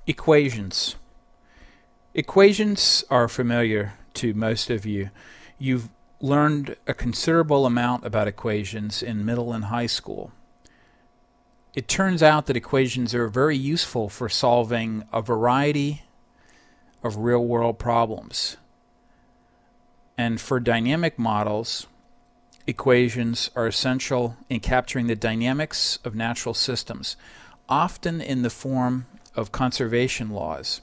Equations. Equations are familiar to most of you. You've learned a considerable amount about equations in middle and high school. It turns out that equations are very useful for solving a variety of real-world problems. And for dynamic models, equations are essential in capturing the dynamics of natural systems, often in the form of conservation laws.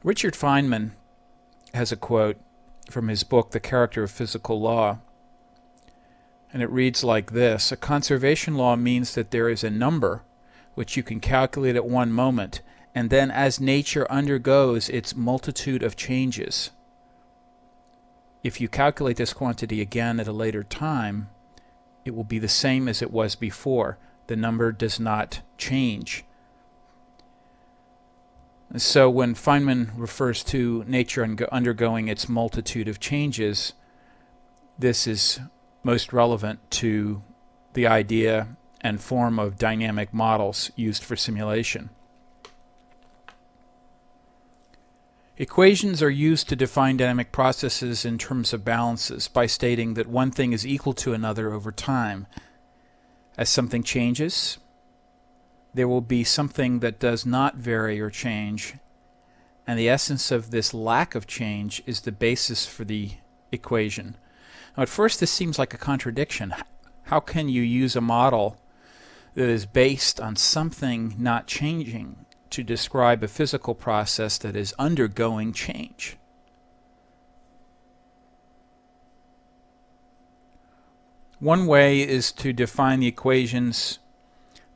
Richard Feynman has a quote from his book, The Character of Physical Law, and it reads like this: "A conservation law means that there is a number which you can calculate at one moment, and then as nature undergoes its multitude of changes, if you calculate this quantity again at a later time, it will be the same as it was before. The number does not change." So when Feynman refers to nature undergoing its multitude of changes, this is most relevant to the idea and form of dynamic models used for simulation. Equations are used to define dynamic processes in terms of balances by stating that one thing is equal to another over time. As something changes, there will be something that does not vary or change, and the essence of this lack of change is the basis for the equation. Now, at first this seems like a contradiction. How can you use a model that is based on something not changing to describe a physical process that is undergoing change? One way is to define the equations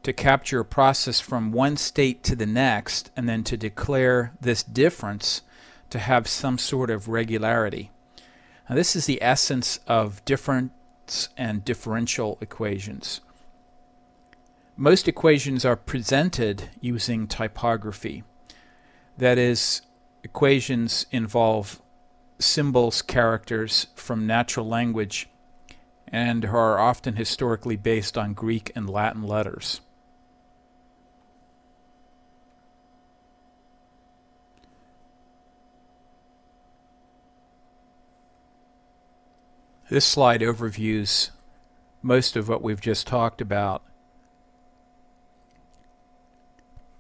to capture a process from one state to the next, and then to declare this difference to have some sort of regularity. Now, this is the essence of difference and differential equations. Most equations are presented using typography. That is, equations involve symbols, characters from natural language, and are often historically based on Greek and Latin letters. This slide overviews most of what we've just talked about,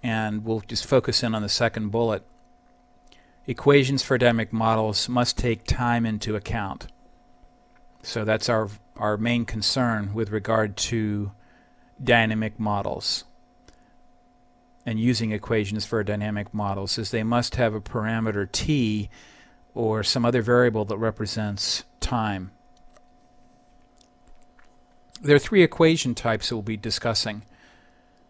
and we'll just focus in on the second bullet. Equations for dynamic models must take time into account. So that's our main concern with regard to dynamic models and using equations for dynamic models, is they must have a parameter t or some other variable that represents time. There are three equation types that we'll be discussing.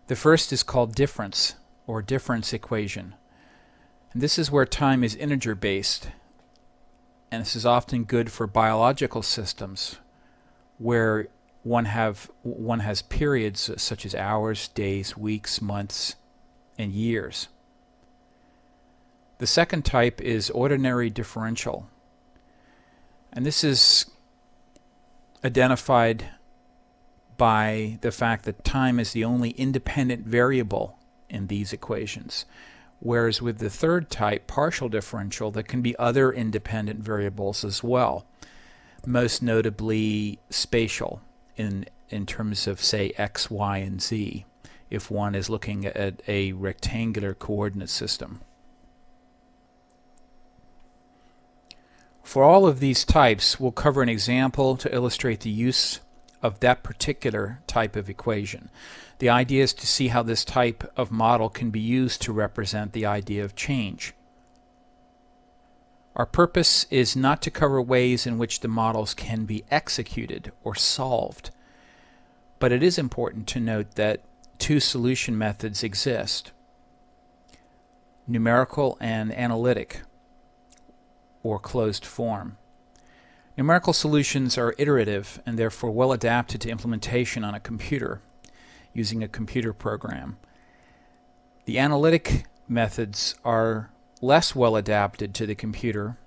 The first is called difference, or difference equation. And this is where time is integer based, and this is often good for biological systems where one has periods such as hours, days, weeks, months, and years. The second type is ordinary differential, and this is identified by the fact that time is the only independent variable in these equations. Whereas with the third type, partial differential, there can be other independent variables as well, most notably spatial in terms of, say, x, y, and z, if one is looking at a rectangular coordinate system. For all of these types, we'll cover an example to illustrate the use of that particular type of equation. The idea is to see how this type of model can be used to represent the idea of change. Our purpose is not to cover ways in which the models can be executed or solved, but it is important to note that two solution methods exist: numerical and analytic, or closed form. Numerical solutions are iterative and therefore well adapted to implementation on a computer using a computer program. The analytic methods are less well adapted to the computer,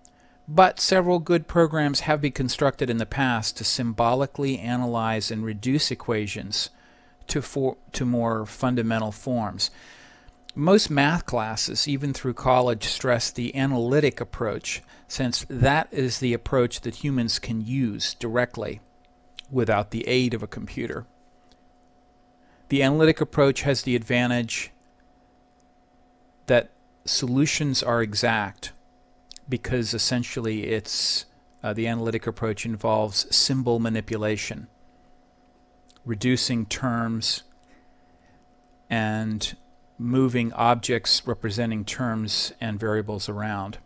but several good programs have been constructed in the past to symbolically analyze and reduce equations to more fundamental forms. Most math classes, even through college, stress the analytic approach, since that is the approach that humans can use directly without the aid of a computer. The analytic approach has the advantage that solutions are exact, because essentially it's the analytic approach involves symbol manipulation, reducing terms and moving objects representing terms and variables around.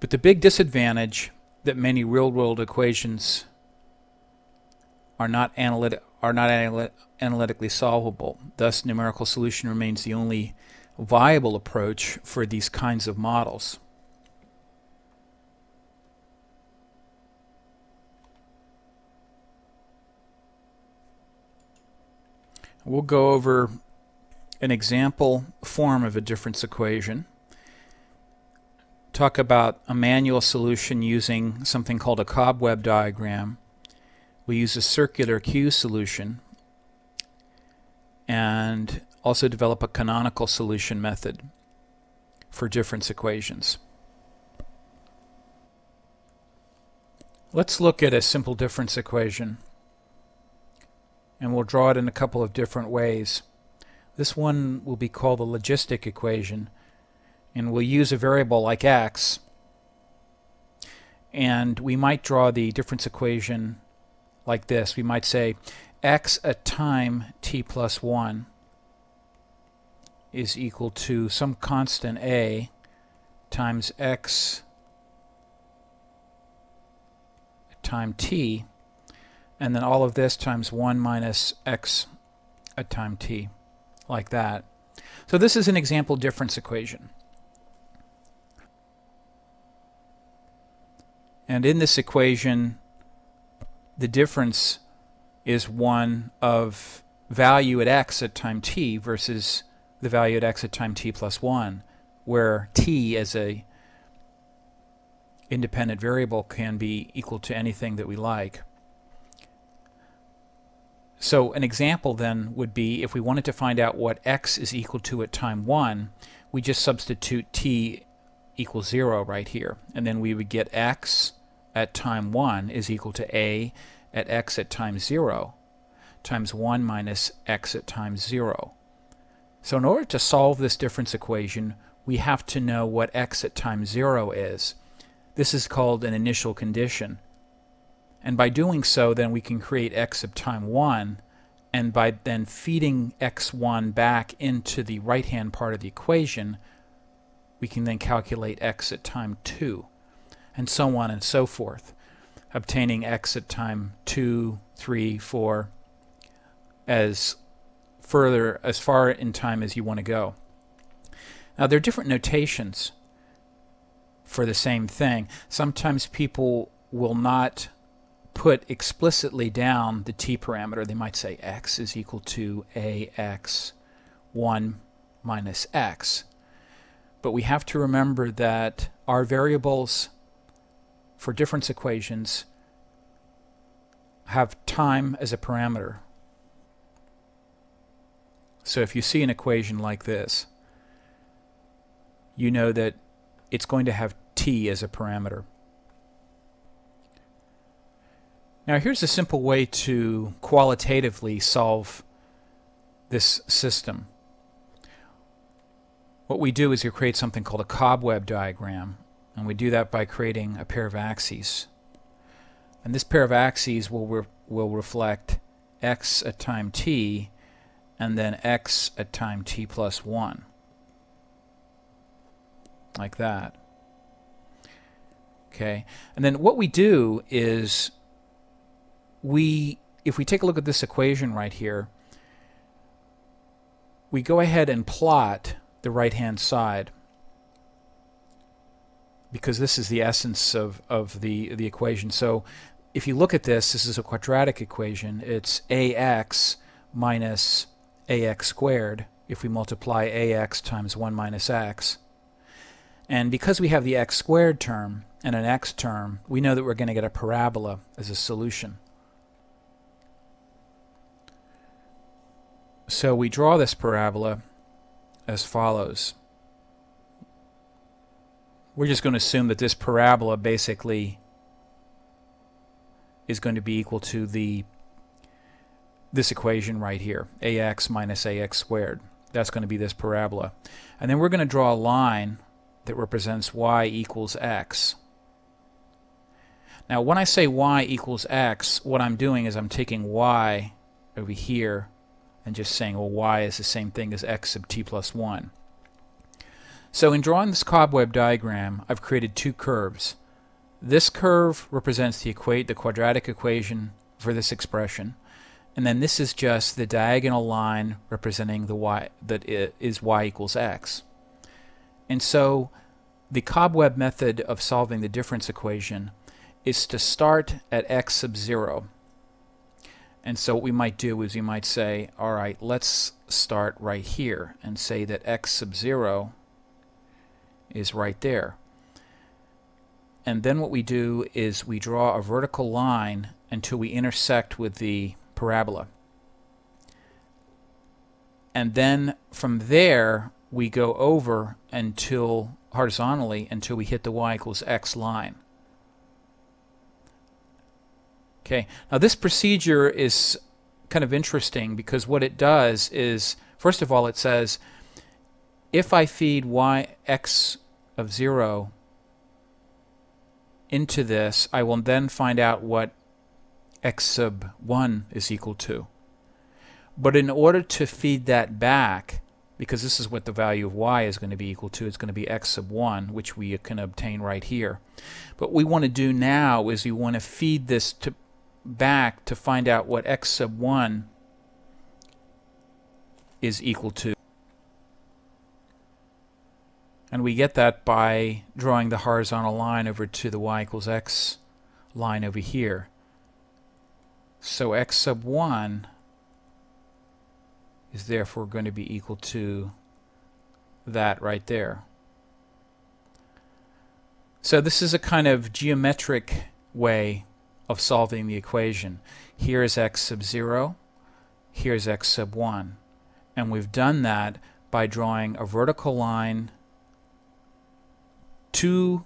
But the big disadvantage that many real-world equations are not analytically solvable. Thus, numerical solution remains the only viable approach for these kinds of models. We'll go over an example form of a difference equation, talk about a manual solution using something called a cobweb diagram. We use a circular Q solution, and also develop a canonical solution method for difference equations. Let's look at a simple difference equation, and we'll draw it in a couple of different ways. This one will be called the logistic equation, and we'll use a variable like x, and we might draw the difference equation like this. We might say x at time t plus 1 is equal to some constant a times x at time t, and then all of this times 1 minus x at time t, like that. So this is an example difference equation. And in this equation, the difference is one of value at x at time t versus the value at x at time t plus 1, where t as a independent variable can be equal to anything that we like. So an example then would be, if we wanted to find out what x is equal to at time 1, we just substitute t equals 0 right here, and then we would get x at time 1 is equal to a at x at time 0 times 1 minus x at time 0. So in order to solve this difference equation, we have to know what x at time 0 is. This is called an initial condition. And by doing so, then we can create x at time 1, and by then feeding x1 back into the right-hand part of the equation, we can then calculate x at time 2, and so on and so forth, obtaining x at time 2, 3, 4, as far in time as you want to go. Now, there are different notations for the same thing. Sometimes people will not put explicitly down the t parameter. They might say x is equal to ax 1 minus x. But we have to remember that our variables for difference equations have time as a parameter. So if you see an equation like this, you know that it's going to have t as a parameter. Now here's a simple way to qualitatively solve this system. What we do is we create something called a cobweb diagram, and we do that by creating a pair of axes. And this pair of axes will reflect x at time t and then x at time t plus 1, like that. Okay, and then what we do is if we take a look at this equation right here, we go ahead and plot the right-hand side, because this is the essence of the equation. So if you look at this, this is a quadratic equation. It's ax minus ax squared if we multiply ax times 1 minus x. And because we have the x squared term and an x term, we know that we're going to get a parabola as a solution. So we draw this parabola as follows. We're just going to assume that this parabola basically is going to be equal to this equation right here, ax minus ax squared. That's going to be this parabola. And then we're going to draw a line that represents y equals x. Now when I say y equals x, what I'm doing is I'm taking y over here and just saying, well, y is the same thing as x sub t plus 1. So in drawing this cobweb diagram, I've created two curves. This curve represents the quadratic equation for this expression, and then this is just the diagonal line representing the y that is y equals x. And so the cobweb method of solving the difference equation is to start at x sub 0. And so what we might do is we might say, all right, let's start right here and say that x sub 0 is right there. And then what we do is we draw a vertical line until we intersect with the parabola. And then from there we go over until horizontally until we hit the y equals x line. Okay, now this procedure is kind of interesting because what it does is, first of all, it says if I feed x of 0 into this, I will then find out what x sub 1 is equal to. But in order to feed that back, because this is what the value of y is going to be equal to, it's going to be x sub 1, which we can obtain right here. But what we want to do now is we want to feed this back to find out what x sub 1 is equal to. And we get that by drawing the horizontal line over to the y equals x line over here. So x sub 1 is therefore going to be equal to that right there. So this is a kind of geometric way of solving the equation. Here is x sub 0, here's x sub 1. And we've done that by drawing a vertical line to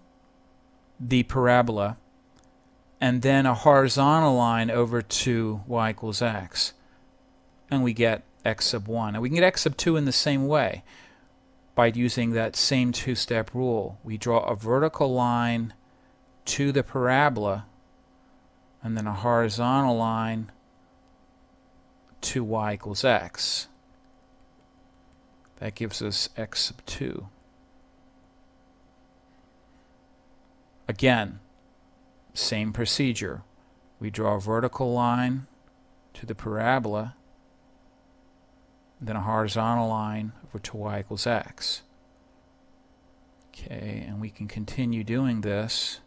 the parabola and then a horizontal line over to y equals x. And we get x sub 1. And we can get x sub 2 in the same way by using that same two-step rule. We draw a vertical line to the parabola and then a horizontal line to y equals x. That gives us x sub 2. Again, same procedure. We draw a vertical line to the parabola, then a horizontal line over to y equals x. Okay, and we can continue doing this.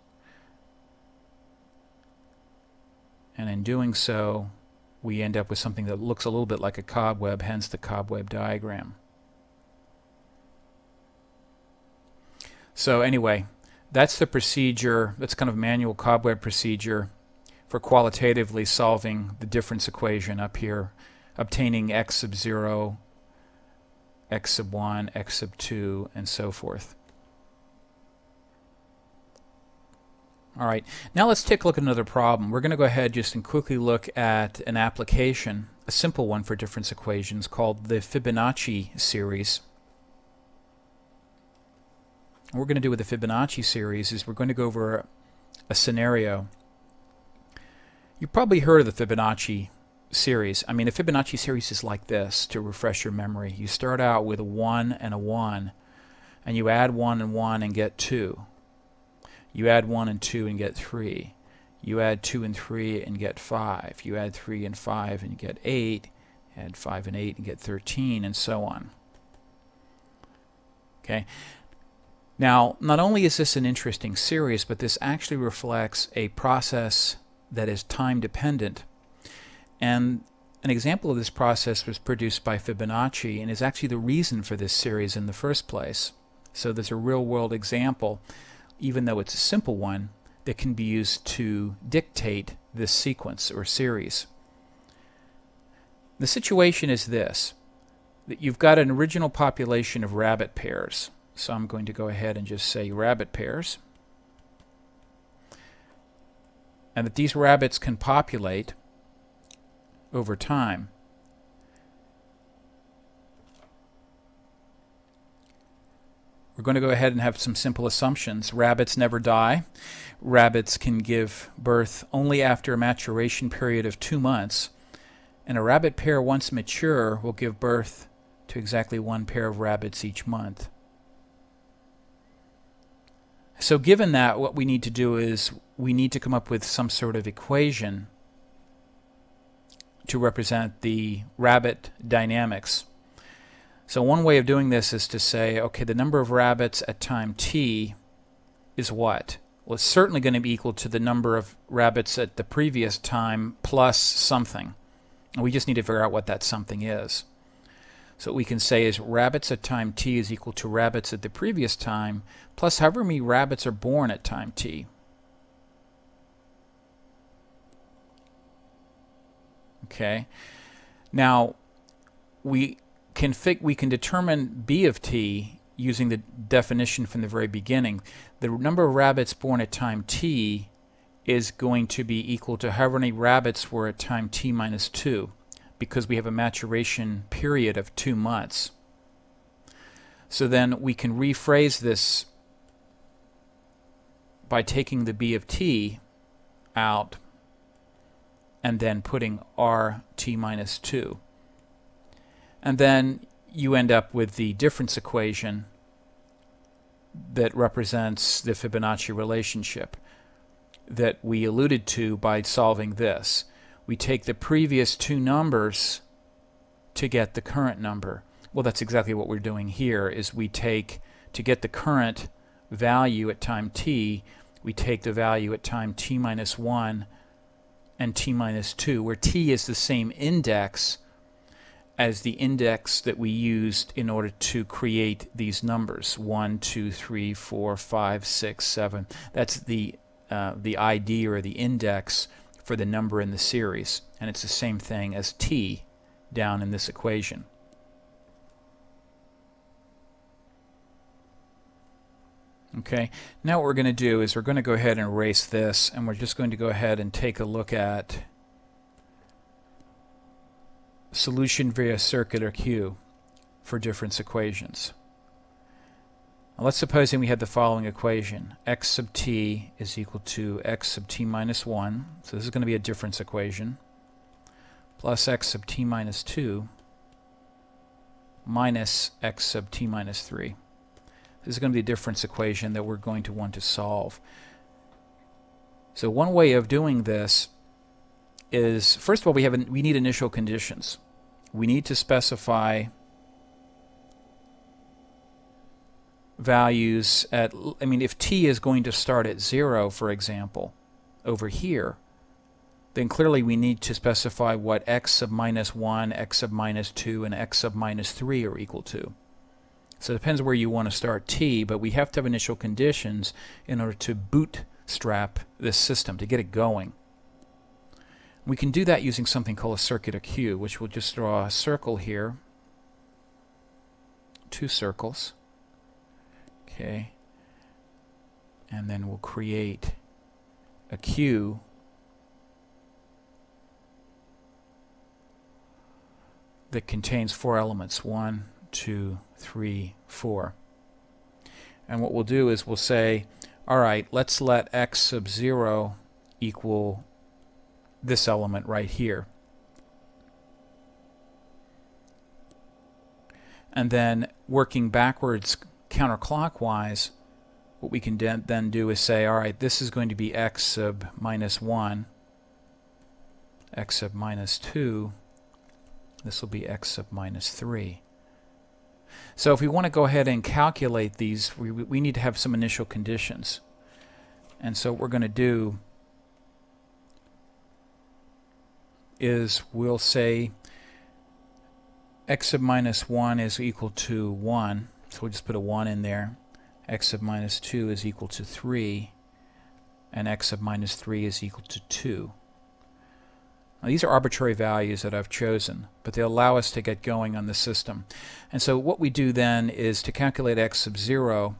And in doing so, we end up with something that looks a little bit like a cobweb, hence the cobweb diagram. So anyway, that's the procedure, that's kind of manual cobweb procedure for qualitatively solving the difference equation up here, obtaining x sub 0, x sub 1, x sub 2, and so forth. All right, now let's take a look at another problem. We're going to go ahead just and quickly look at an application, a simple one for difference equations called the Fibonacci series. What we're going to do with the Fibonacci series is we're going to go over a scenario. You've probably heard of the Fibonacci series. I mean, the Fibonacci series is like this, to refresh your memory. You start out with a 1 and a 1, and you add 1 and 1 and get 2. You add 1 and 2 and get 3. You add 2 and 3 and get 5. You add 3 and 5 and get 8. Add 5 and 8 and get 13, and so on. Okay. Now, not only is this an interesting series, but this actually reflects a process that is time dependent. And an example of this process was produced by Fibonacci and is actually the reason for this series in the first place. So there's a real-world example, even though it's a simple one, that can be used to dictate this sequence or series. The situation is this. that you've got an original population of rabbit pairs. So I'm going to go ahead and just say rabbit pairs. And that these rabbits can populate over time. We're going to go ahead and have some simple assumptions. Rabbits never die. Rabbits can give birth only after a maturation period of 2 months. And a rabbit pair, once mature, will give birth to exactly 1 pair of rabbits each month. So given that, what we need to do is we need to come up with some sort of equation to represent the rabbit dynamics. So one way of doing this is to say, okay, the number of rabbits at time t is what? Well, it's certainly going to be equal to the number of rabbits at the previous time plus something. And we just need to figure out what that something is. So what we can say is rabbits at time t is equal to rabbits at the previous time plus however many rabbits are born at time t. Okay. Now, we can determine b of t using the definition from the very beginning. The number of rabbits born at time t is going to be equal to however many rabbits were at time t minus 2, because we have a maturation period of 2 months. So then we can rephrase this by taking the b of t out and then putting rt minus 2. And then you end up with the difference equation that represents the Fibonacci relationship that we alluded to by solving this. We take the previous 2 numbers to get the current number. Well, that's exactly what we're doing here, is we take, to get the current value at time t, we take the value at time t minus 1 and t minus 2, where t is the same index as the index that we used in order to create these numbers. 1, 2, 3, 4, 5, 6, 7. That's the ID or the index for the number in the series. And it's the same thing as t down in this equation. Okay, now what we're going to do is we're going to go ahead and erase this, and we're just going to go ahead and take a look at solution via circular cue for difference equations. Now let's supposing we had the following equation. X sub t is equal to x sub t minus 1. So this is going to be a difference equation. Plus x sub t minus 2 minus x sub t minus 3. This is going to be a difference equation that we're going to want to solve. So one way of doing this is, first of all, we need initial conditions. We need to specify values at, if t is going to start at 0, for example, over here, then clearly we need to specify what x sub minus 1, x sub minus 2, and x sub minus 3 are equal to. So it depends where you want to start t, but we have to have initial conditions in order to bootstrap this system, to get it going. We can do that using something called a circular cue, which we'll just draw a circle here, 2 circles. Okay, and then we'll create a cue that contains 4 elements, 1, 2, 3, 4. And what we'll do is we'll say, all right, let's let x sub 0 equal this element right here. And then working backwards counterclockwise, what we can then do is say, all right, this is going to be x sub minus 1, x sub minus 2, this will be x sub minus 3. So if we want to go ahead and calculate these, we need to have some initial conditions. And so what we're going to do is we'll say x sub minus 1 is equal to 1. So we'll just put a 1 in there. X sub minus 2 is equal to 3. And x sub minus 3 is equal to 2. Now, these are arbitrary values that I've chosen, but they allow us to get going on the system. And so what we do then is to calculate x sub 0,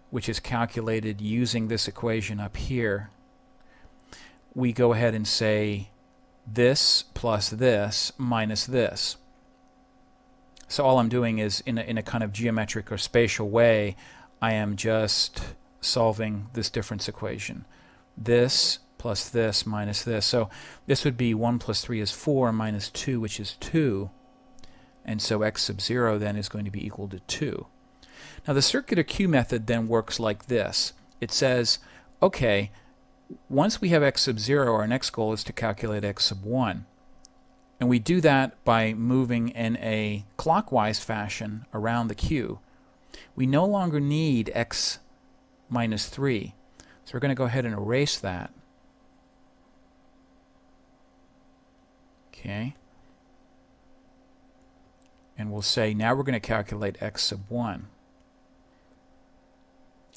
which is calculated using this equation up here, we go ahead and say this plus this minus this. So all I'm doing is, in a kind of geometric or spatial way, I am just solving this difference equation. This plus this minus this. So this would be 1 plus 3 is 4 minus 2, which is 2. And so x sub 0 then is going to be equal to 2. Now the circular Q method then works like this. It says, okay, once we have x sub 0, our next goal is to calculate x sub 1. And we do that by moving in a clockwise fashion around the Q. We no longer need x minus 3. So we're going to go ahead and erase that. Okay. And we'll say now we're going to calculate x sub 1.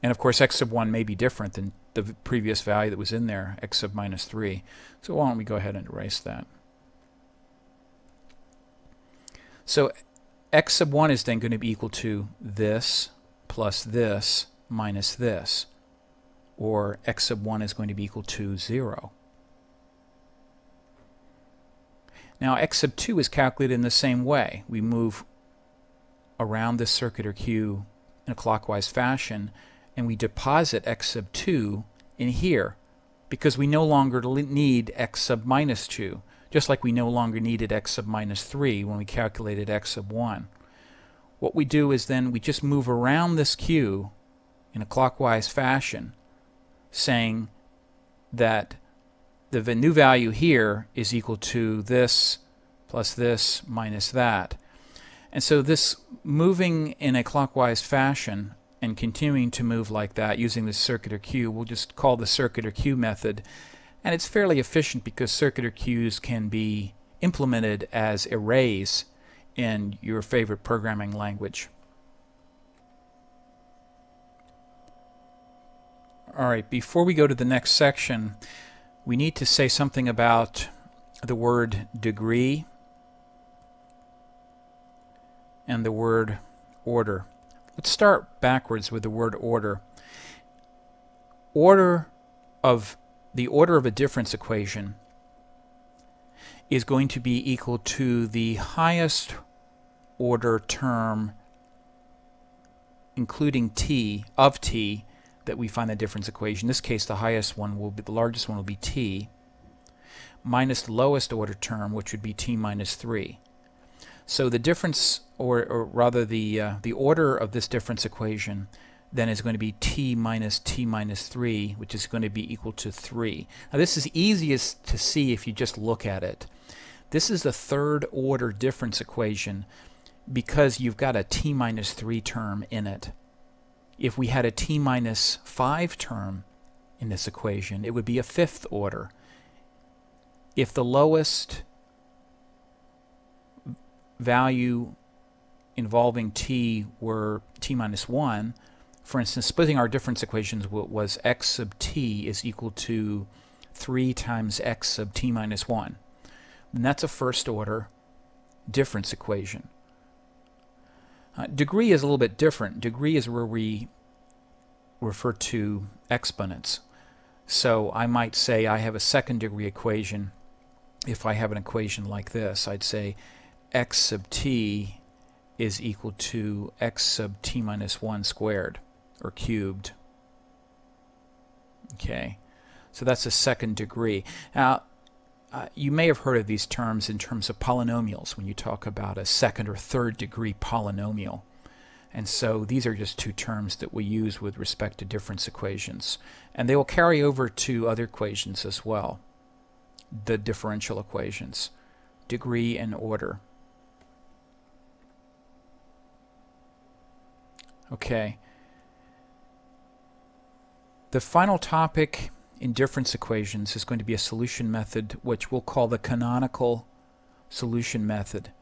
And of course x sub 1 may be different than the previous value that was in there, x sub minus 3. So why don't we go ahead and erase that. So x sub 1 is then going to be equal to this plus this minus this. Or x sub 1 is going to be equal to 0. Now x sub 2 is calculated in the same way. We move around this circular Q in a clockwise fashion, and we deposit x sub 2 in here because we no longer need x sub minus 2, just like we no longer needed x sub minus 3 when we calculated x sub 1. What we do is then we just move around this Q in a clockwise fashion, saying that the new value here is equal to this plus this minus that. And so this moving in a clockwise fashion and continuing to move like that using the circular Q, we'll just call the circular Q method. And it's fairly efficient because circular Qs can be implemented as arrays in your favorite programming language. Alright, before we go to the next section, we need to say something about the word degree and the word order. Let's start backwards with the word order. The order of a difference equation is going to be equal to the highest order term, including t, of t, that we find the difference equation. In this case, the highest one will be, the largest one will be t, minus the lowest order term, which would be t minus 3. So the difference, or rather the order of this difference equation then is going to be t minus 3, which is going to be equal to 3. Now this is easiest to see if you just look at it. This is the third order difference equation because you've got a t minus 3 term in it. If we had a t minus 5 term in this equation, it would be a fifth order. If the lowest value involving t were t minus 1, for instance, splitting our difference equations was x sub t is equal to 3 times x sub t minus 1. And that's a first order difference equation. Degree is a little bit different. Degree is where we refer to exponents. So I might say I have a second degree equation. If I have an equation like this, I'd say x sub t is equal to x sub t minus 1 squared, or cubed. Okay, so that's a second degree. Now, you may have heard of these terms in terms of polynomials when you talk about a second or third degree polynomial. And so these are just two terms that we use with respect to difference equations. And they will carry over to other equations as well, the differential equations, degree and order. Okay. The final topic in difference equations is going to be a solution method which we'll call the canonical solution method.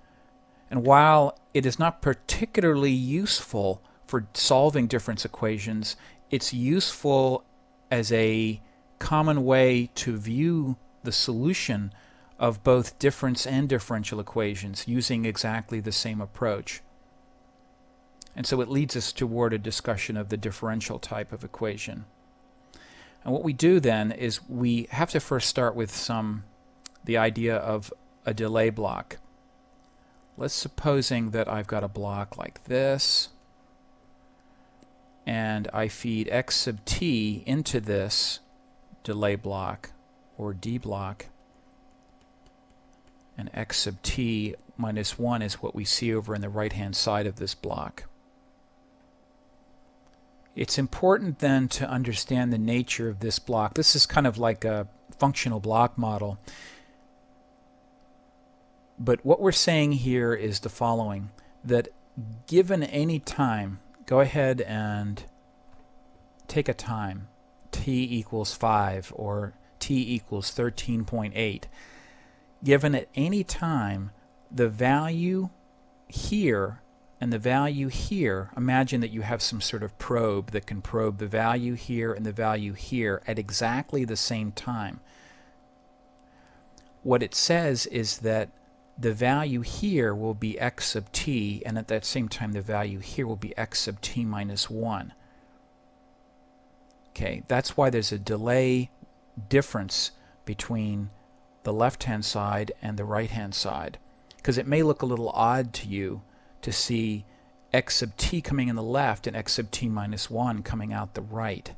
And while it is not particularly useful for solving difference equations, it's useful as a common way to view the solution of both difference and differential equations using exactly the same approach. And so it leads us toward a discussion of the differential type of equation. And what we do then is we have to first start with the idea of a delay block. Let's supposing that I've got a block like this, and I feed x sub t into this delay block, or d block, and x sub t minus 1 is what we see over in the right-hand side of this block. It's important then to understand the nature of this block. This is kind of like a functional block model. But what we're saying here is the following, that given any time, go ahead and take a time, t equals 5 or t equals 13.8. Given at any time, the value here and the value here, imagine that you have some sort of probe that can probe the value here and the value here at exactly the same time. What it says is that the value here will be x sub t, and at that same time the value here will be x sub t minus 1. Okay, that's why there's a delay difference between the left-hand side and the right-hand side, because it may look a little odd to you to see x sub t coming in the left and x sub t minus 1 coming out the right,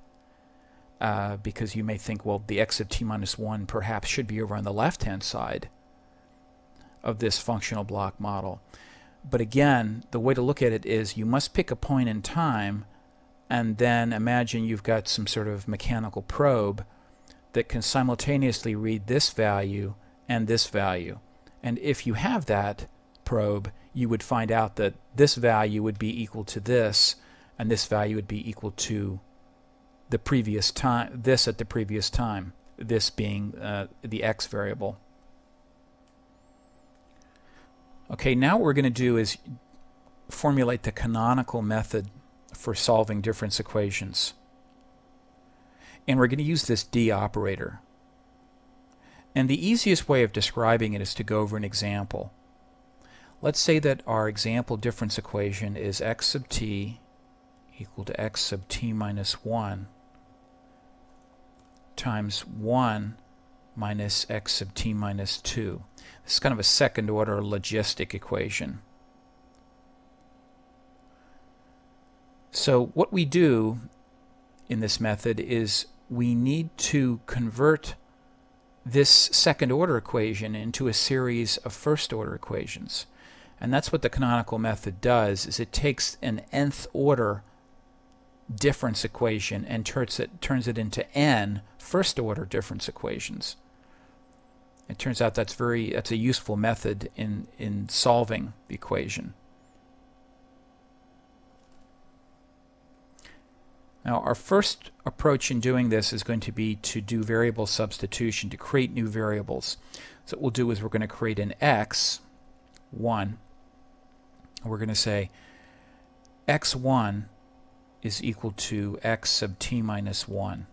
because you may think, well, the x sub t minus 1 perhaps should be over on the left-hand side of this functional block model. But again, the way to look at it is you must pick a point in time and then imagine you've got some sort of mechanical probe that can simultaneously read this value and this value. And if you have that probe, you would find out that this value would be equal to this, and this value would be equal to the previous time, this at the previous time, this being the x variable. Okay, now what we're going to do is formulate the canonical method for solving difference equations. And we're going to use this d operator. And the easiest way of describing it is to go over an example. Let's say that our example difference equation is x sub t equal to x sub t minus 1 times 1 minus x sub t minus 2. This is kind of a second order logistic equation. So what we do in this method is we need to convert this second order equation into a series of first order equations. And that's what the canonical method does, is it takes an nth order difference equation and turns it into n first order difference equations. It turns out that's a useful method in solving the equation. Now, our first approach in doing this is going to be to do variable substitution, to create new variables. So what we'll do is we're going to create an x1. We're going to say x1 is equal to x sub t minus 1.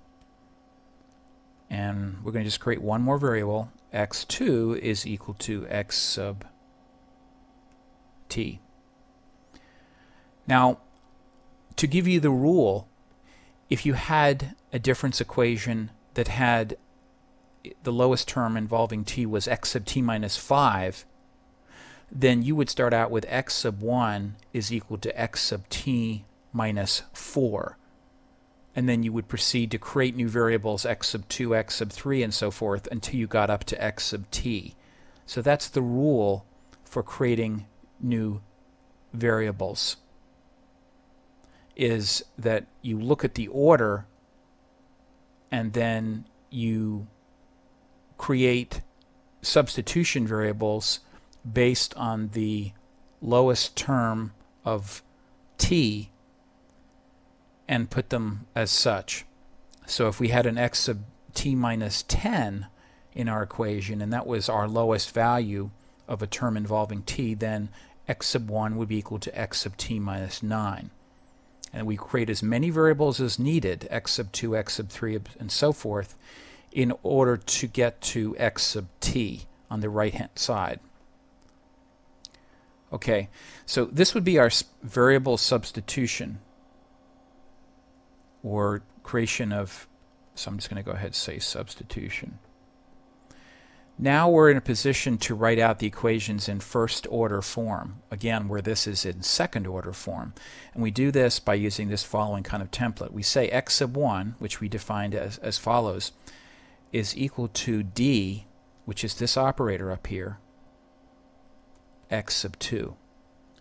And we're going to just create one more variable. x2 is equal to x sub t. Now, to give you the rule, if you had a difference equation that had the lowest term involving t was x sub t minus 5, then you would start out with x sub 1 is equal to x sub t minus 4. And then you would proceed to create new variables x sub 2, x sub 3, and so forth until you got up to x sub t. So that's the rule for creating new variables, is that you look at the order and then you create substitution variables based on the lowest term of t and put them as such. So if we had an x sub t minus 10 in our equation, and that was our lowest value of a term involving t, then x sub 1 would be equal to x sub t minus 9. And we create as many variables as needed, x sub 2, x sub 3, and so forth, in order to get to x sub t, on the right hand side. Okay, so this would be our variable substitution, or creation of, so I'm just going to go ahead and say substitution. Now we're in a position to write out the equations in first order form, again where this is in second order form. And we do this by using this following kind of template. We say x sub 1, which we defined as follows, is equal to d, which is this operator up here, x sub 2.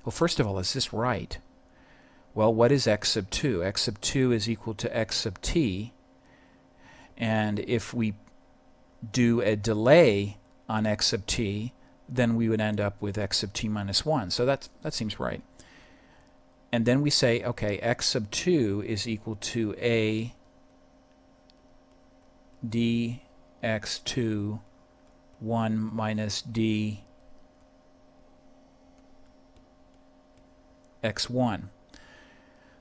Well, first of all, is this right? Well, what is x sub 2? X sub 2 is equal to x sub t, and if we do a delay on x sub t, then we would end up with x sub t minus 1. So that seems right. And then we say, okay, x sub 2 is equal to a dx2 1 minus d x1.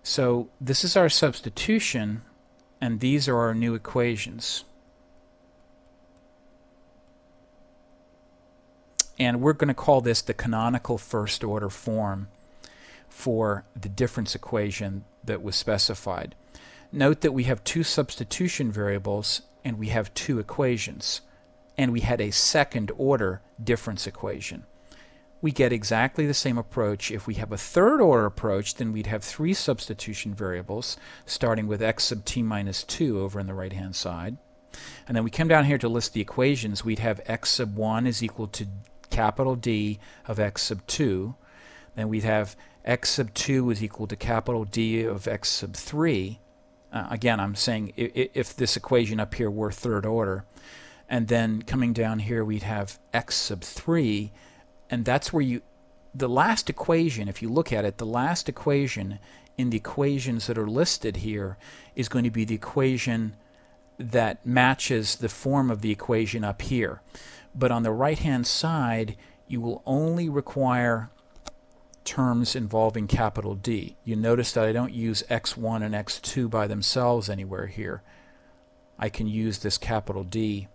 So this is our substitution, and these are our new equations. And we're going to call this the canonical first order form for the difference equation that was specified. Note that we have two substitution variables and we have two equations, and we had a second order difference equation. We get exactly the same approach. If we have a third order approach, then we'd have three substitution variables, starting with x sub t minus 2 over on the right hand side. And then we come down here to list the equations. We'd have x sub 1 is equal to capital D of x sub 2. Then we'd have x sub 2 is equal to capital D of x sub 3. Again, I'm saying if this equation up here were third order. And then coming down here, we'd have x sub 3. And that's where the last equation, if you look at it, the last equation in the equations that are listed here is going to be the equation that matches the form of the equation up here. But on the right-hand side, you will only require terms involving capital D. You notice that I don't use x1 and x2 by themselves anywhere here. I can use this capital D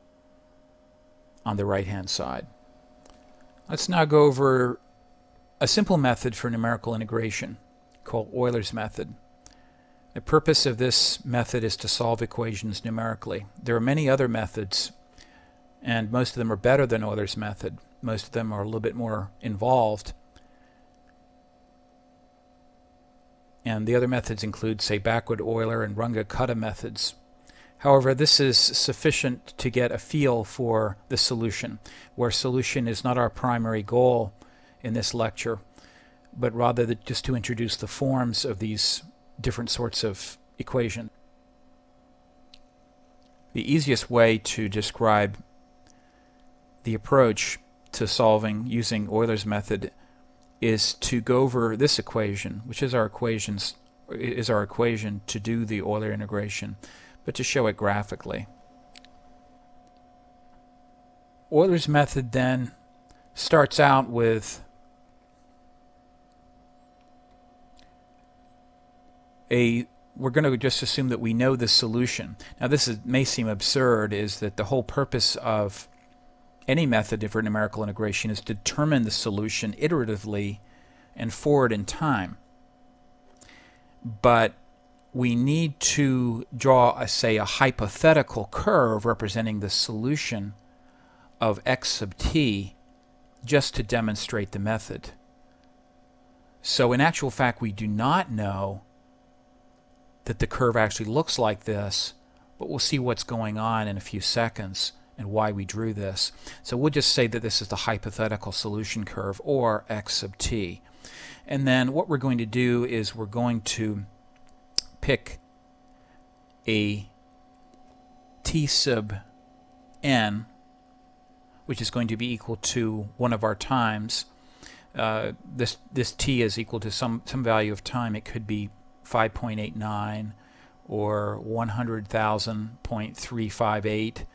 on the right-hand side. Let's now go over a simple method for numerical integration called Euler's method. The purpose of this method is to solve equations numerically. There are many other methods, and most of them are better than Euler's method. Most of them are a little bit more involved. And the other methods include, say, backward Euler and Runge-Kutta methods. However, this is sufficient to get a feel for the solution, where solution is not our primary goal in this lecture, but rather just to introduce the forms of these different sorts of equations. The easiest way to describe the approach to solving using Euler's method is to go over this equation, which is our equation to do the Euler integration, but to show it graphically. Euler's method then starts out with we're going to just assume that we know the solution. Now may seem absurd, is that the whole purpose of any method for numerical integration is to determine the solution iteratively and forward in time. But we need to draw, say, a hypothetical curve representing the solution of x sub t just to demonstrate the method. So in actual fact, we do not know that the curve actually looks like this, but we'll see what's going on in a few seconds and why we drew this. So we'll just say that this is the hypothetical solution curve, or x sub t. And then what we're going to do is we're going to pick a t sub n, which is going to be equal to one of our times. This t is equal to some value of time. It could be 5.89 or 100,000.358. It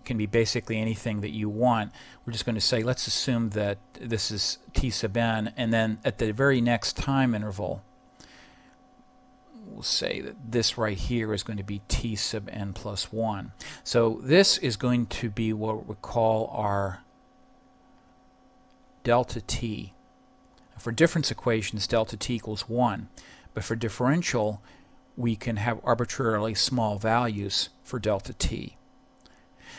can be basically anything that you want. We're just going to say, let's assume that this is t sub n, and then at the very next time interval, we'll say that this right here is going to be t sub n plus 1. So this is going to be what we call our delta t. For difference equations, delta t equals 1. But for differential, we can have arbitrarily small values for delta t.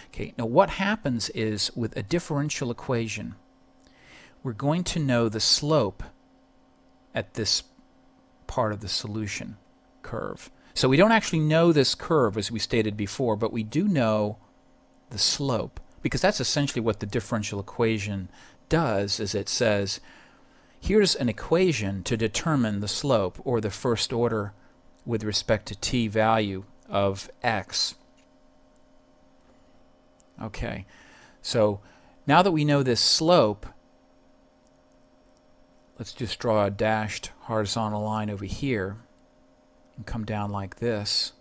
Okay, now what happens is with a differential equation, we're going to know the slope at this part of the solution curve. So we don't actually know this curve as we stated before, but we do know the slope, because that's essentially what the differential equation does, is it says here's an equation to determine the slope, or the first order with respect to t value of x. Okay, so now that we know this slope, let's just draw a dashed horizontal line over here and come down like this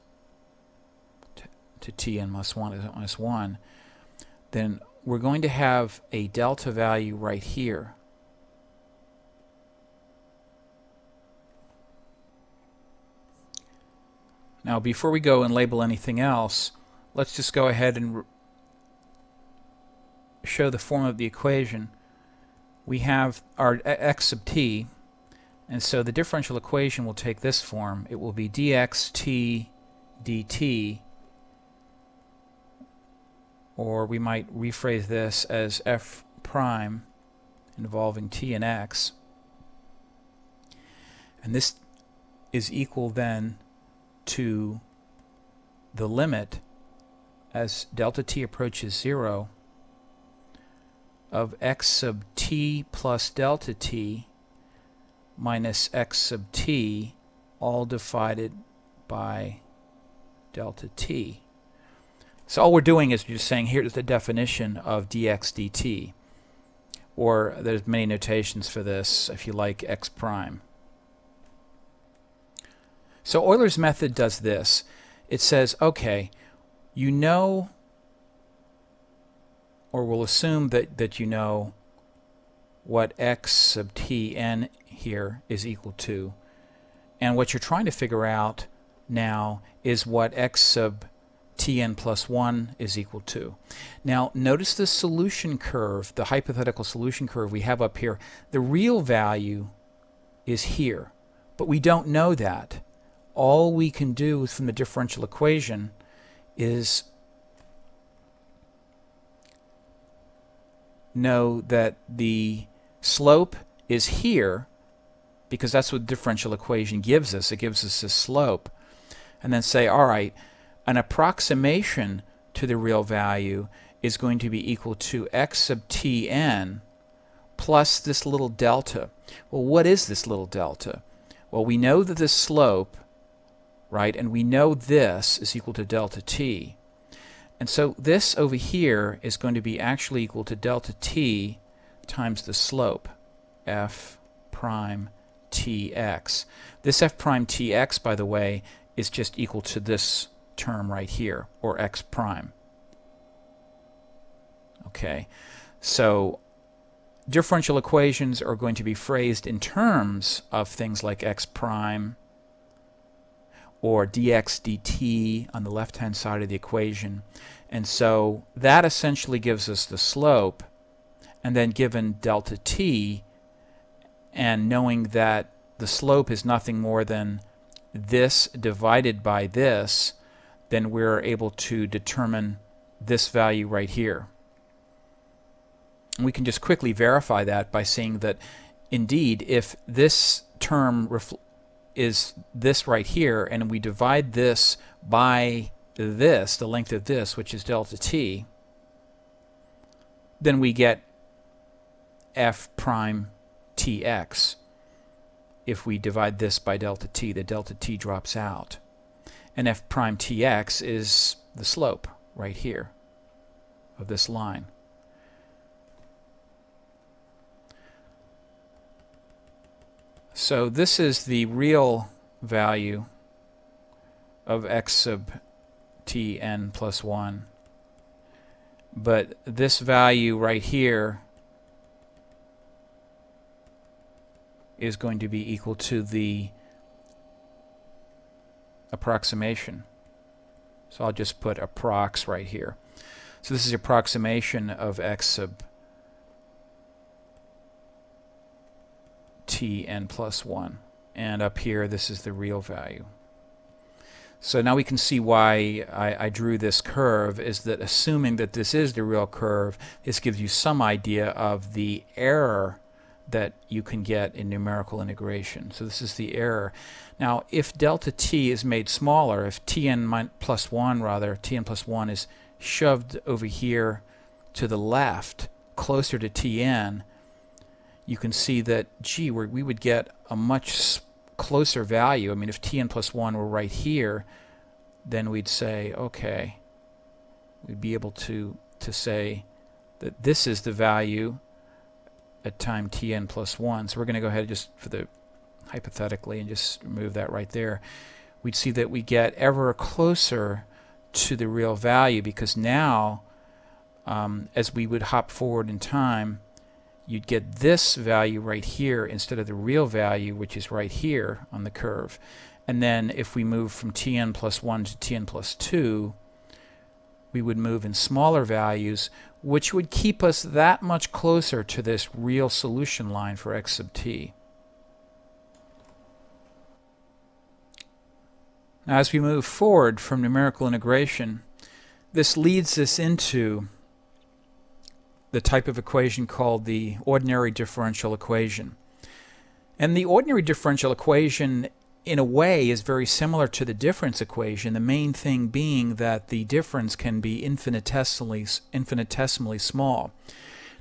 to Tn plus 1 minus 1. Then we're going to have a delta value right here. Now before we go and label anything else, let's just go ahead and show the form of the equation. We have our x sub t, and so the differential equation will take this form. It will be dxt dt, or we might rephrase this as f prime involving t and x. And this is equal then to the limit as delta t approaches 0 of x sub t plus delta t minus x sub t, all divided by delta t. So all we're doing is just saying here's the definition of dx dt, or there's many notations for this if you like x prime. So Euler's method does this. It says, okay, you know, or we'll assume that you know what x sub t n here is equal to. And what you're trying to figure out now is what x sub tn plus 1 is equal to. Now notice the solution curve, the hypothetical solution curve we have up here. The real value is here, but we don't know that. All we can do from the differential equation is know that the slope is here, because that's what the differential equation gives us. It gives us a slope. And then say, all right, an approximation to the real value is going to be equal to x sub tn plus this little delta. Well, what is this little delta? Well, we know that this slope, right, and we know this is equal to delta t. And so this over here is going to be actually equal to delta t times the slope, f prime tx. This f prime tx, by the way, is just equal to this term right here, or x prime. Okay, so differential equations are going to be phrased in terms of things like x prime, or dx dt on the left-hand side of the equation. And so that essentially gives us the slope, and then given delta t, and knowing that the slope is nothing more than this divided by this, then we're able to determine this value right here. And we can just quickly verify that by seeing that indeed if this term is this right here, and we divide this by this, the length of this, which is delta t, then we get f prime tx. If we divide this by delta t, the delta t drops out. And f prime tx is the slope right here of this line. So this is the real value of x sub tn plus 1. But this value right here is going to be equal to the approximation. So I'll just put approx right here. So this is the approximation of x sub tn plus 1. And up here, this is the real value. So now we can see why I drew this curve, is that assuming that this is the real curve, this gives you some idea of the error that you can get in numerical integration. So this is the error. Now if delta t is made smaller, if tn plus 1 is shoved over here to the left, closer to tn, you can see that, gee, we would get a much closer value. I mean, if tn plus 1 were right here, then we'd say, okay, we'd be able to say that this is the value at time tn plus 1. So we're going to go ahead just for the hypothetically and just remove that right there. We'd see that we get ever closer to the real value, because now as we would hop forward in time, you'd get this value right here instead of the real value, which is right here on the curve. And then if we move from tn plus 1 to tn plus 2, we would move in smaller values, which would keep us that much closer to this real solution line for x sub t. Now as we move forward from numerical integration, this leads us into the type of equation called the ordinary differential equation. And the ordinary differential equation, in a way, is very similar to the difference equation, the main thing being that the difference can be infinitesimally small.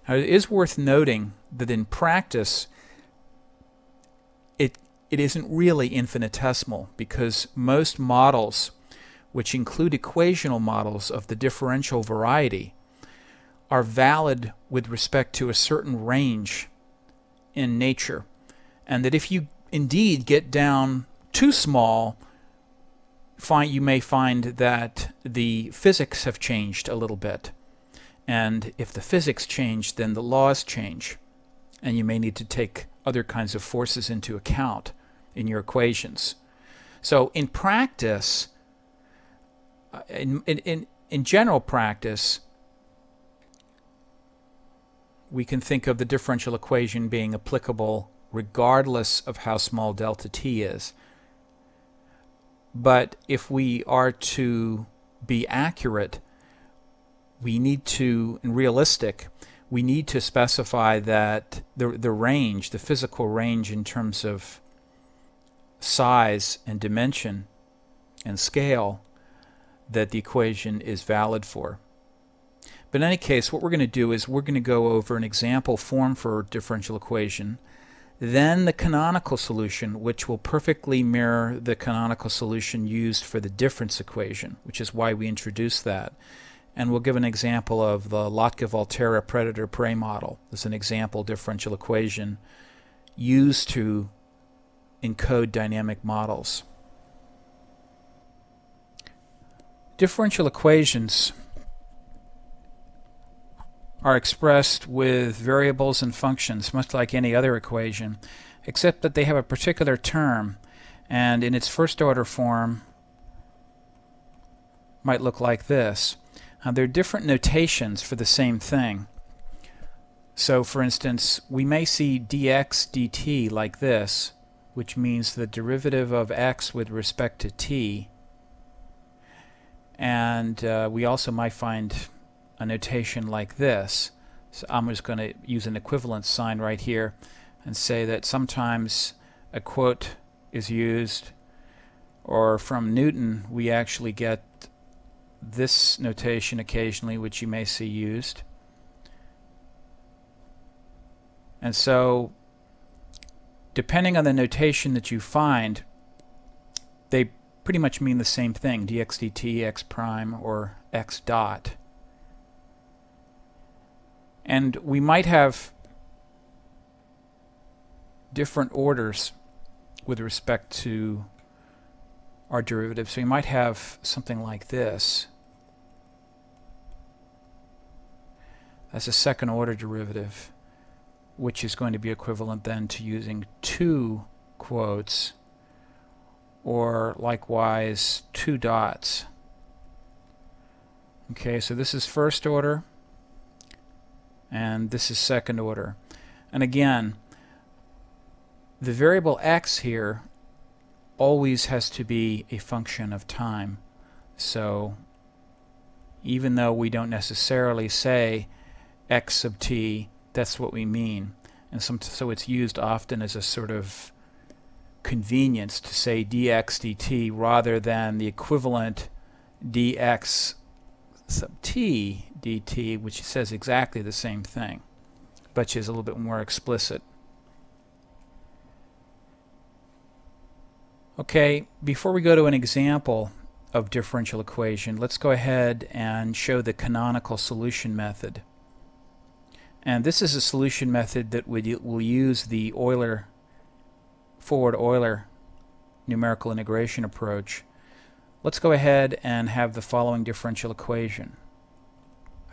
Now, it is worth noting that in practice, it isn't really infinitesimal, because most models, which include equational models of the differential variety, are valid with respect to a certain range in nature, and that if you indeed get down too small, you may find that the physics have changed a little bit, and if the physics change, then the laws change, and you may need to take other kinds of forces into account in your equations. So in practice, in general practice, we can think of the differential equation being applicable regardless of how small delta t is. But if we are to be accurate, we need to, and realistic, we need to specify that the range, the physical range in terms of size and dimension and scale, that the equation is valid for. But in any case, what we're going to do is we're going to go over an example form for a differential equation, then the canonical solution, which will perfectly mirror the canonical solution used for the difference equation, which is why we introduced that. And we'll give an example of the Lotka-Volterra predator-prey model as an example differential equation used to encode dynamic models. Differential equations are expressed with variables and functions, much like any other equation, except that they have a particular term, and in its first order form might look like this. There are different notations for the same thing. So for instance, we may see dx dt like this, which means the derivative of x with respect to t, and we also might find a notation like this. So I'm just going to use an equivalence sign right here and say that sometimes a quote is used, or from Newton we actually get this notation occasionally, which you may see used. And so depending on the notation that you find, they pretty much mean the same thing, dx dt, x prime, or x dot. And we might have different orders with respect to our derivatives. So we might have something like this. That's a second order derivative, which is going to be equivalent then to using two quotes, or likewise two dots. Okay, so this is first order, and this is second order. And again, the variable x here always has to be a function of time. So even though we don't necessarily say x sub t, that's what we mean. And so it's used often as a sort of convenience to say dx dt rather than the equivalent dx sub t dt, which says exactly the same thing, but is a little bit more explicit. Okay, before we go to an example of differential equation, let's go ahead and show the canonical solution method. And this is a solution method that will use the forward Euler numerical integration approach. Let's go ahead and have the following differential equation.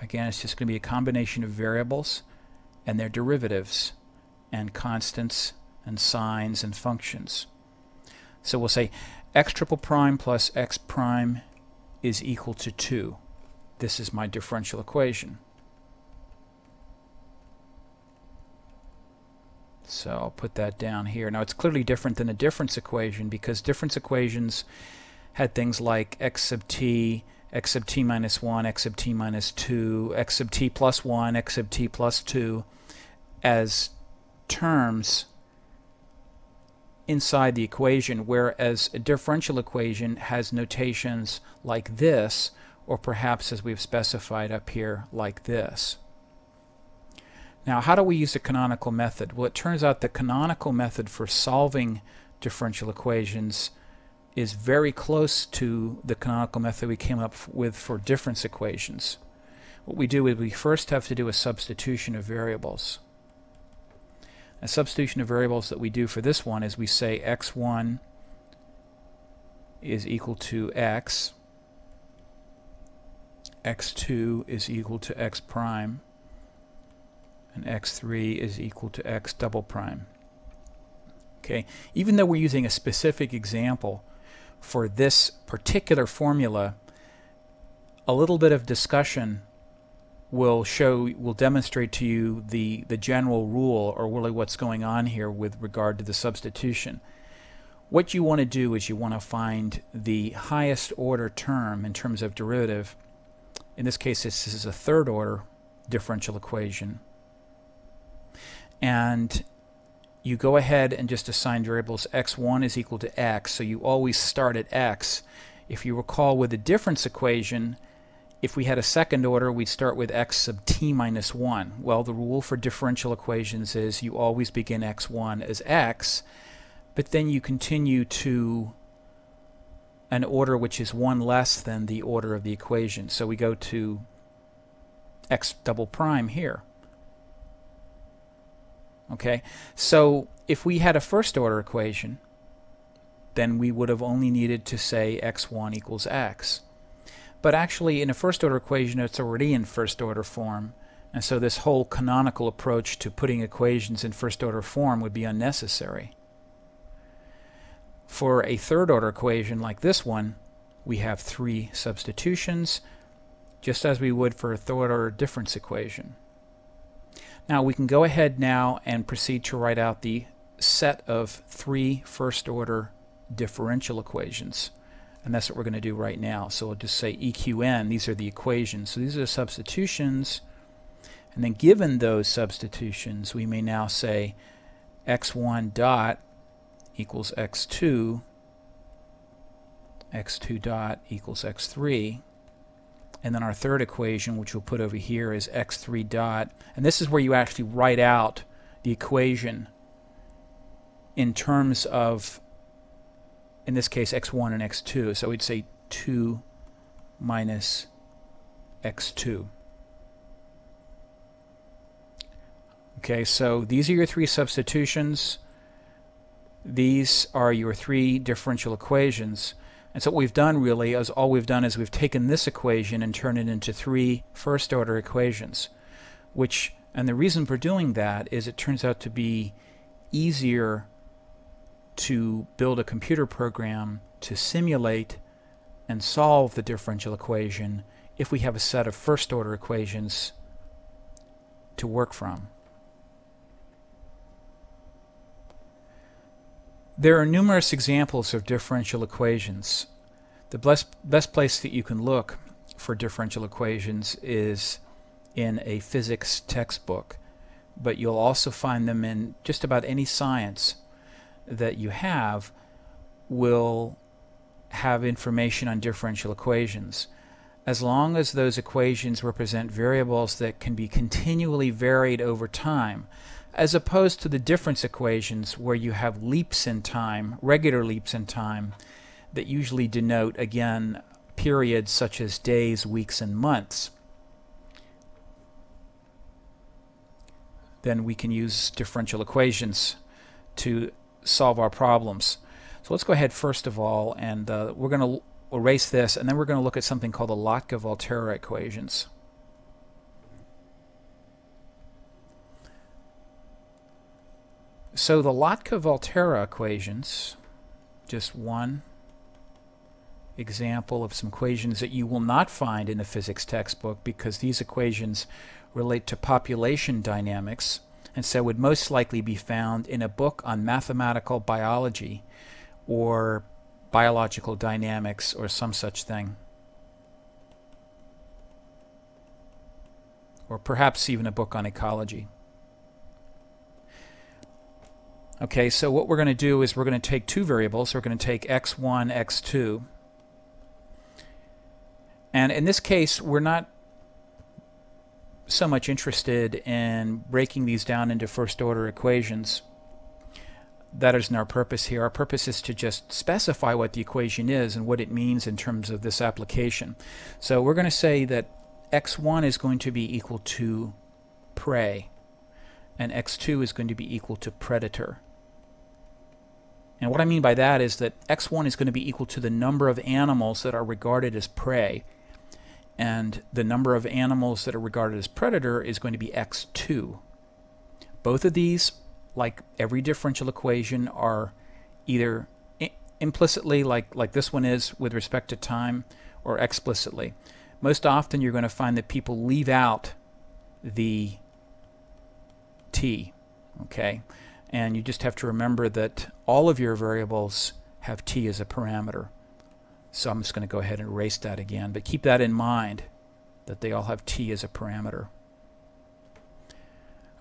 Again, it's just going to be a combination of variables and their derivatives and constants and signs and functions. So we'll say x triple prime plus x prime is equal to 2. This is my differential equation. So I'll put that down here. Now it's clearly different than a difference equation because difference equations had things like x sub t minus 1, x sub t minus 2, x sub t plus 1, x sub t plus 2 as terms inside the equation, whereas a differential equation has notations like this, or perhaps as we've specified up here, like this. Now, how do we use the canonical method? Well, it turns out the canonical method for solving differential equations is very close to the canonical method we came up with for difference equations. What we do is we first have to do a substitution of variables. A substitution of variables that we do for this one is we say x1 is equal to x, x2 is equal to x prime, and x3 is equal to x double prime. Okay, even though we're using a specific example for this particular formula, a little bit of discussion will demonstrate to you the general rule, or really what's going on here with regard to the substitution. What you want to do is you want to find the highest order term in terms of derivative. In this case, this is a third order differential equation. And you go ahead and just assign variables x1 is equal to x, so you always start at x. If you recall with the difference equation, if we had a second order, we'd start with x sub t minus 1. Well, the rule for differential equations is you always begin x1 as x, but then you continue to an order which is 1 less than the order of the equation. So we go to x double prime here. Okay, so if we had a first order equation, then we would have only needed to say x1 equals x. But actually in a first order equation it's already in first order form, and so this whole canonical approach to putting equations in first order form would be unnecessary. For a third order equation like this one, we have 3 substitutions, just as we would for a third order difference equation. Now we can go ahead now and proceed to write out the set of 3 first order differential equations. And that's what we're going to do right now. So we'll just say EQN, these are the equations. So these are the substitutions. And then given those substitutions, we may now say x1 dot equals x2, x2 dot equals x3. And then our third equation, which we'll put over here, is x3 dot. And this is where you actually write out the equation in terms of, in this case, x1 and x2. So we'd say 2 minus x2. Okay, so these are your 3 substitutions. These are your 3 differential equations. And so what we've done really is we've taken this equation and turned it into 3 first order equations, and the reason for doing that is it turns out to be easier to build a computer program to simulate and solve the differential equation if we have a set of first order equations to work from. There are numerous examples of differential equations. The best place that you can look for differential equations is in a physics textbook, but you'll also find them in just about any science that you have will have information on differential equations. As long as those equations represent variables that can be continually varied over time, as opposed to the difference equations where you have leaps in time, regular leaps in time, that usually denote, again, periods such as days, weeks, and months. Then we can use differential equations to solve our problems. So let's go ahead first of all, and we're going to erase this, and then we're going to look at something called the Lotka-Volterra equations. So the Lotka-Volterra equations, just one example of some equations that you will not find in a physics textbook, because these equations relate to population dynamics, and so would most likely be found in a book on mathematical biology or biological dynamics or some such thing, or perhaps even a book on ecology. Okay, so what we're going to do is we're going to take two variables. We're going to take x1, x2, and in this case we're not so much interested in breaking these down into first order equations. That isn't our purpose here. Our purpose is to just specify what the equation is and what it means in terms of this application. So we're going to say that x1 is going to be equal to prey, and x2 is going to be equal to predator. And what I mean by that is that x1 is going to be equal to the number of animals that are regarded as prey, and the number of animals that are regarded as predator is going to be x2. Both of these, like every differential equation, are either implicitly, like this one is with respect to time, or explicitly. Most often you're going to find that people leave out the t, okay? And you just have to remember that all of your variables have t as a parameter. So I'm just going to go ahead and erase that again, but keep that in mind, that they all have t as a parameter.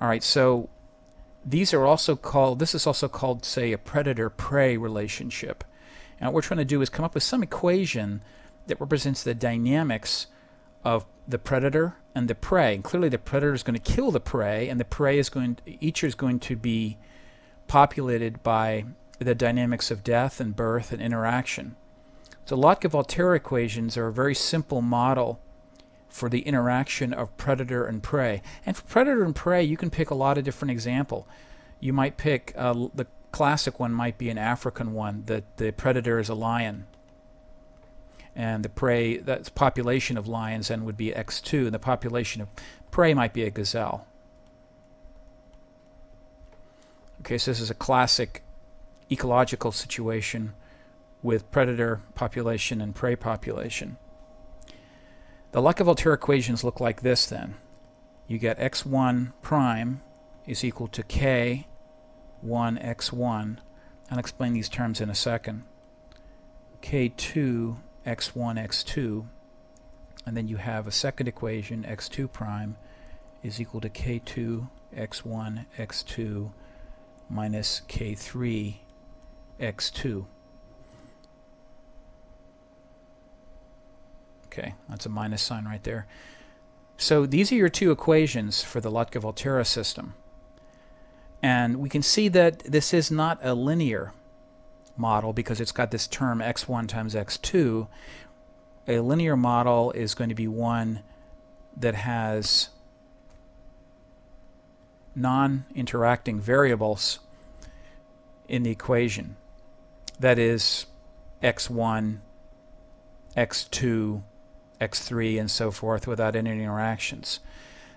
All right, so these are also called, this is also called, say, a predator-prey relationship. And what we're trying to do is come up with some equation that represents the dynamics of the predator and the prey. And clearly the predator is going to kill the prey, and the prey is going to, each is going to be populated by the dynamics of death and birth and interaction. So Lotka-Volterra equations are a very simple model for the interaction of predator and prey. And for predator and prey, you can pick a lot of different examples. You might pick, the classic one might be an African one, that the predator is a lion, and the prey, that's population of lions, then would be x2, and the population of prey might be a gazelle. Okay, so this is a classic ecological situation with predator population and prey population. The Lotka-Volterra equations look like this then. You get x1 prime is equal to k1 x1. I'll explain these terms in a second. k2 x1 x2, and then you have a second equation, x2 prime is equal to k2 x1 x2 minus k3 x2. Okay, that's a minus sign right there. So these are your two equations for the Lotka-Volterra system. And we can see that this is not a linear model because it's got this term x1 times x2. A linear model is going to be one that has non-interacting variables in the equation. That is x1, x2, x3, and so forth without any interactions.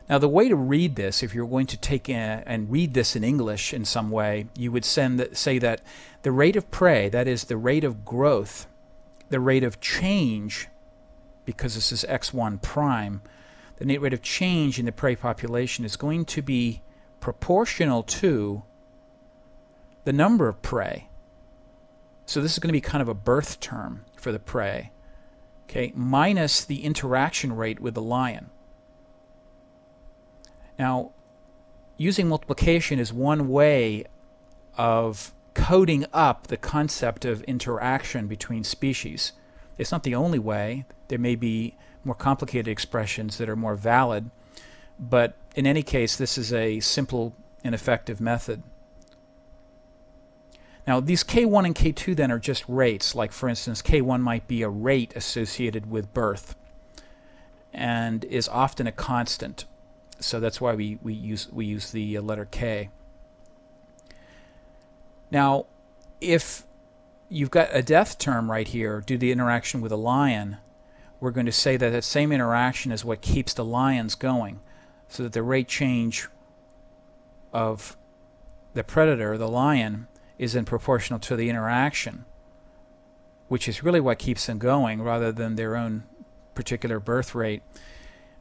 Now the way to read this, if you're going to take and read this in English in some way, you would say that the rate of prey, that is the rate of growth, the rate of change, because this is x1 prime, the rate of change in the prey population is going to be proportional to the number of prey. So this is going to be kind of a birth term for the prey, okay, minus the interaction rate with the lion. Now, using multiplication is one way of coding up the concept of interaction between species. It's not the only way. There may be more complicated expressions that are more valid, but in any case, this is a simple and effective method. Now, these K1 and K2 then are just rates. Like, for instance, K1 might be a rate associated with birth and is often a constant. So that's why we use the letter K. Now, if you've got a death term right here due to the interaction with a lion, we're going to say that that same interaction is what keeps the lions going, so that the rate change of the predator, the lion, is in proportional to the interaction, which is really what keeps them going rather than their own particular birth rate,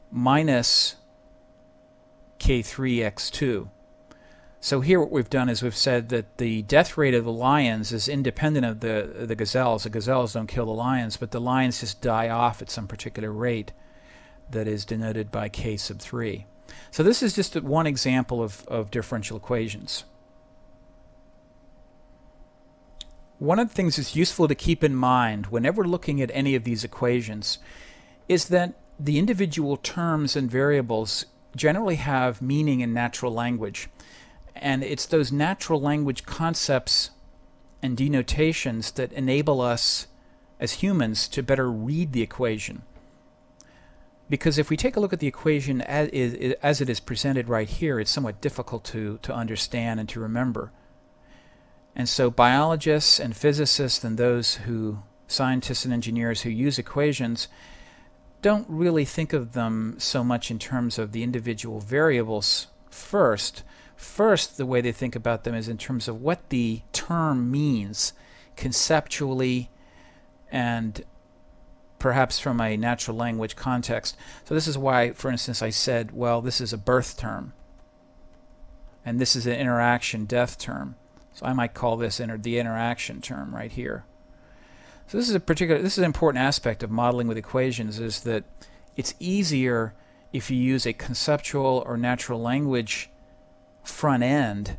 minus K3x2. So here what we've done is we've said that the death rate of the lions is independent of the gazelles. The gazelles don't kill the lions, but the lions just die off at some particular rate that is denoted by K sub 3. So this is just one example of differential equations. One of the things that's useful to keep in mind whenever looking at any of these equations is that the individual terms and variables generally have meaning in natural language. And it's those natural language concepts and denotations that enable us as humans to better read the equation. Because if we take a look at the equation as it is presented right here, it's somewhat difficult to understand and to remember. And so biologists and physicists and scientists and engineers who use equations don't really think of them so much in terms of the individual variables first. First, the way they think about them is in terms of what the term means conceptually and perhaps from a natural language context. So this is why, for instance, I said, well, this is a birth term and this is an interaction death term. So I might call this the interaction term right here. So this is an important aspect of modeling with equations, is that it's easier if you use a conceptual or natural language front end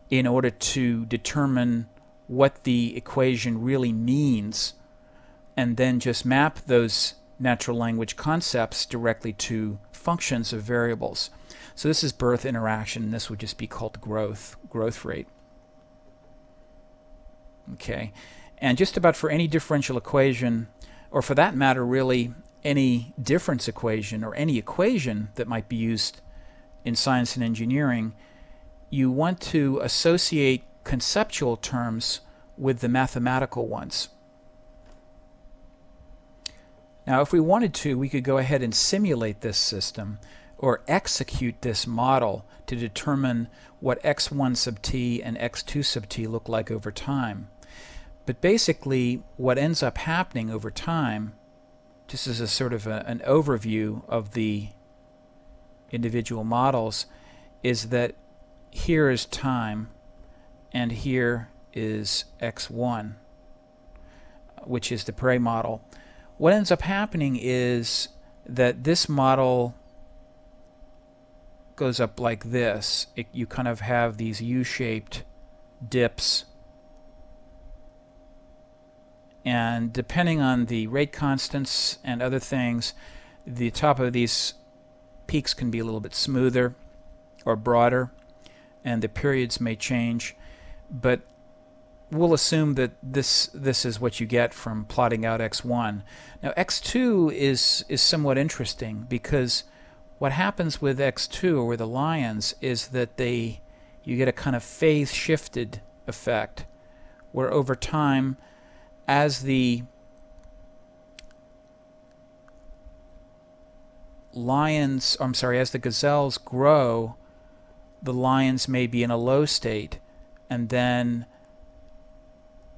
in order to determine what the equation really means, and then just map those natural language concepts directly to functions of variables. So this is birth interaction, and this would just be called growth rate. Okay. And just about for any differential equation, or for that matter really any difference equation or any equation that might be used in science and engineering, you want to associate conceptual terms with the mathematical ones. Now if we wanted to, we could go ahead and simulate this system or execute this model to determine what x1 sub t and x2 sub t look like over time. But basically, what ends up happening over time, just as a sort of an overview of the individual models, is that here is time and here is x1, which is the prey model. What ends up happening is that this model goes up like this. You kind of have these U-shaped dips, and depending on the rate constants and other things, the top of these peaks can be a little bit smoother or broader, and the periods may change, but we'll assume that this is what you get from plotting out x1. Now x2 is somewhat interesting, because what happens with x2 or with the lions is that you get a kind of phase shifted effect, where over time, as the as the gazelles grow, the lions may be in a low state, and then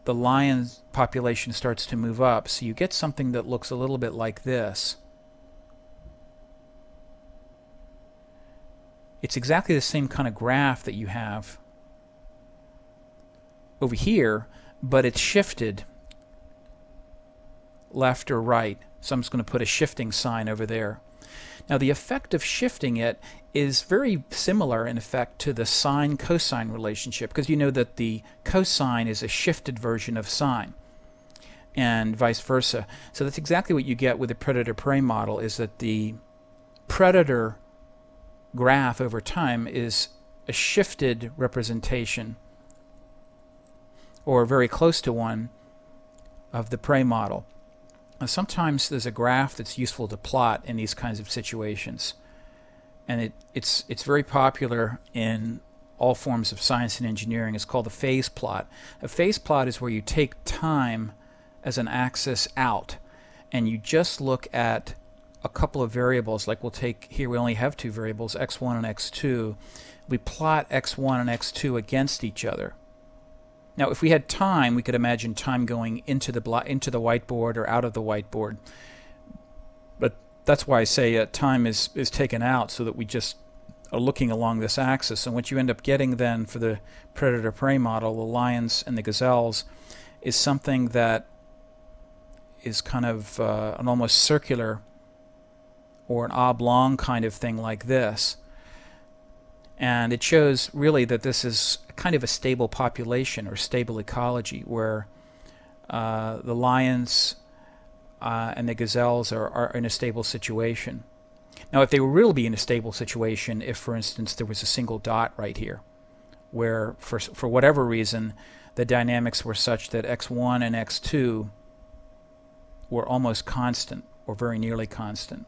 the lion population starts to move up. So you get something that looks a little bit like this. It's exactly the same kind of graph that you have over here, but it's shifted left or right. So I'm just going to put a shifting sign over there. Now the effect of shifting it is very similar in effect to the sine-cosine relationship, because you know that the cosine is a shifted version of sine, and vice versa. So that's exactly what you get with the predator-prey model, is that the predator graph over time is a shifted representation, or very close to one, of the prey model. Now, sometimes there's a graph that's useful to plot in these kinds of situations, and it's very popular in all forms of science and engineering. It's called a phase plot. A phase plot is where you take time as an axis out, and you just look at a couple of variables. Like we'll take here, we only have two variables, x1 and x2. We plot x1 and x2 against each other. Now if we had time, we could imagine time going into the whiteboard or out of the whiteboard. But that's why I say time is taken out, so that we just are looking along this axis. And what you end up getting then for the predator-prey model, the lions and the gazelles, is something that is kind of an almost circular or an oblong kind of thing like this. And it shows really that this is kind of a stable population or stable ecology, where the lions and the gazelles are in a stable situation. Now if they would really be in a stable situation if, for instance, there was a single dot right here, where for whatever reason the dynamics were such that x1 and x2 were almost constant or very nearly constant.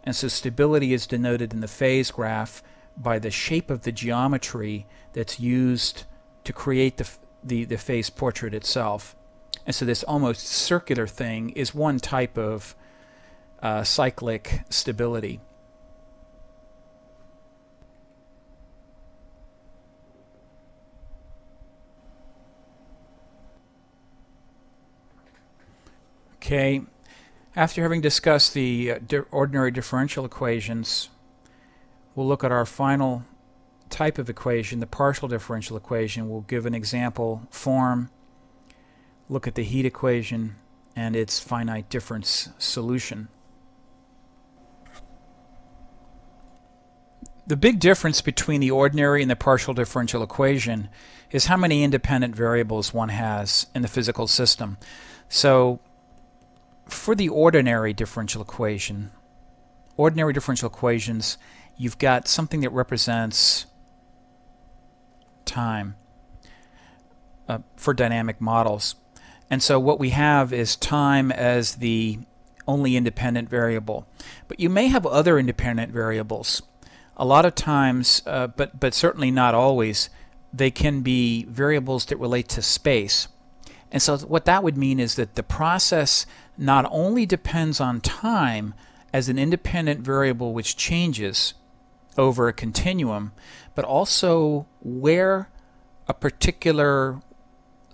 And so stability is denoted in the phase graph by the shape of the geometry that's used to create the phase portrait itself. And so this almost circular thing is one type of cyclic stability. Okay, after having discussed the ordinary differential equations, we'll look at our final type of equation, the partial differential equation. We'll give an example form, look at the heat equation and its finite difference solution. The big difference between the ordinary and the partial differential equation is how many independent variables one has in the physical system. So for the ordinary differential equations, you've got something that represents time for dynamic models. And so what we have is time as the only independent variable. But you may have other independent variables. A lot of times, but certainly not always, they can be variables that relate to space. And so what that would mean is that the process not only depends on time as an independent variable which changes over a continuum, but also where a particular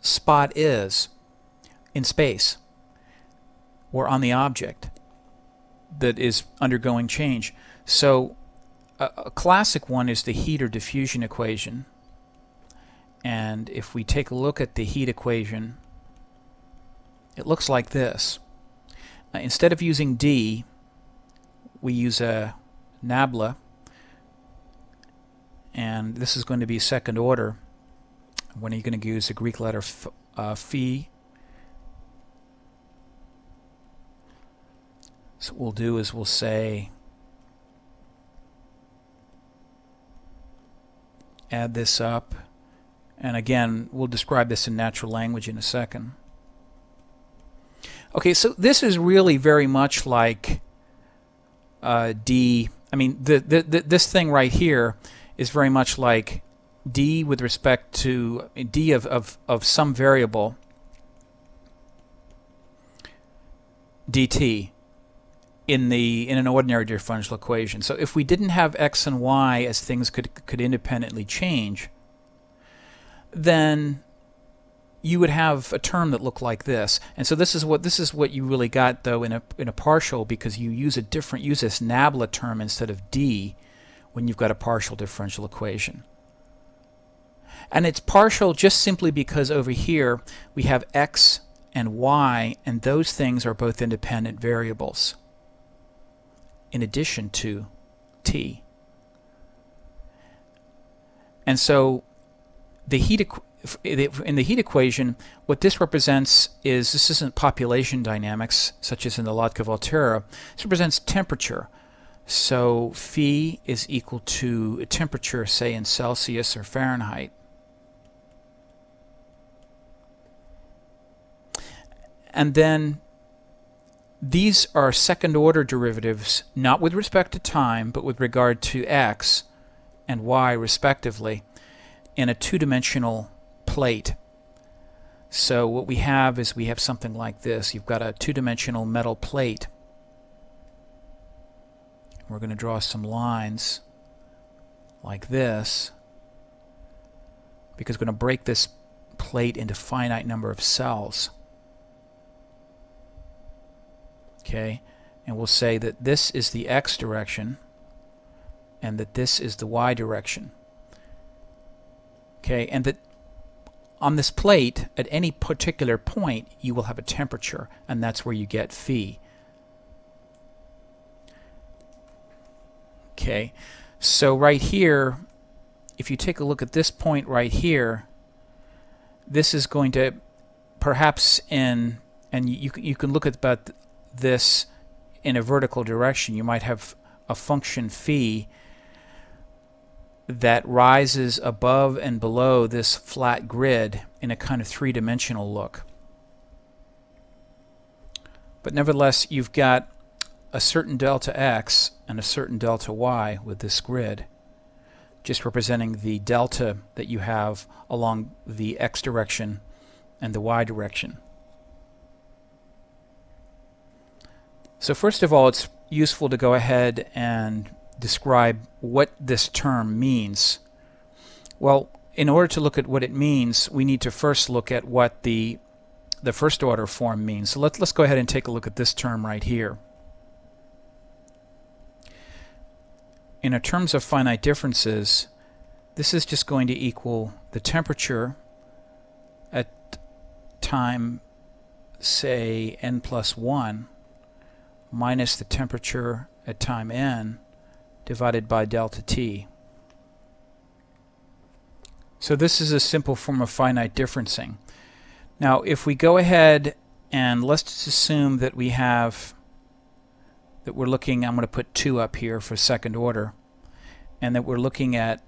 spot is in space or on the object that is undergoing change. So a classic one is the heat or diffusion equation. And if we take a look at the heat equation, it looks like this. Instead of using D, we use a nabla, and this is going to be second order. When are you going to use the Greek letter phi? So what we'll do is we'll say, add this up, and again we'll describe this in natural language in a second. Okay, so this is really very much like D. I mean, this thing right here is very much like D with respect to D of some variable dt in an ordinary differential equation. So if we didn't have x and y as things could independently change, then you would have a term that looked like this. And so this is what you really got though in a partial, because you use this nabla term instead of D when you've got a partial differential equation. And it's partial just simply because over here we have x and y, and those things are both independent variables in addition to t. And so the in the heat equation, what this represents is, this isn't population dynamics such as in the Lotka-Volterra. This represents temperature. So phi is equal to a temperature, say in Celsius or Fahrenheit. And then these are second order derivatives, not with respect to time, but with regard to x and y respectively, in a two-dimensional plate. So what we have is we have something like this. You've got a two-dimensional metal plate. We're going to draw some lines like this because we're going to break this plate into a finite number of cells. Okay, and we'll say that this is the x direction and that this is the y direction. Okay, and that on this plate at any particular point you will have a temperature, and that's where you get phi. Okay, so right here, if you take a look at this point right here, this is going to perhaps and you can look at about this in a vertical direction. You might have a function phi that rises above and below this flat grid in a kind of three-dimensional look. But nevertheless, you've got a certain delta x and a certain delta y with this grid, just representing the delta that you have along the x direction and the y direction. So first of all, it's useful to go ahead and describe what this term means. Well, in order to look at what it means, we need to first look at what the first order form means. So let's go ahead and take a look at this term right here. In terms of finite differences, this is just going to equal the temperature at time, say, n+1 minus the temperature at time n divided by delta t. So this is a simple form of finite differencing. Now if we go ahead and let's just assume that we have that we're looking, I'm going to put 2 up here for second order, and that we're looking at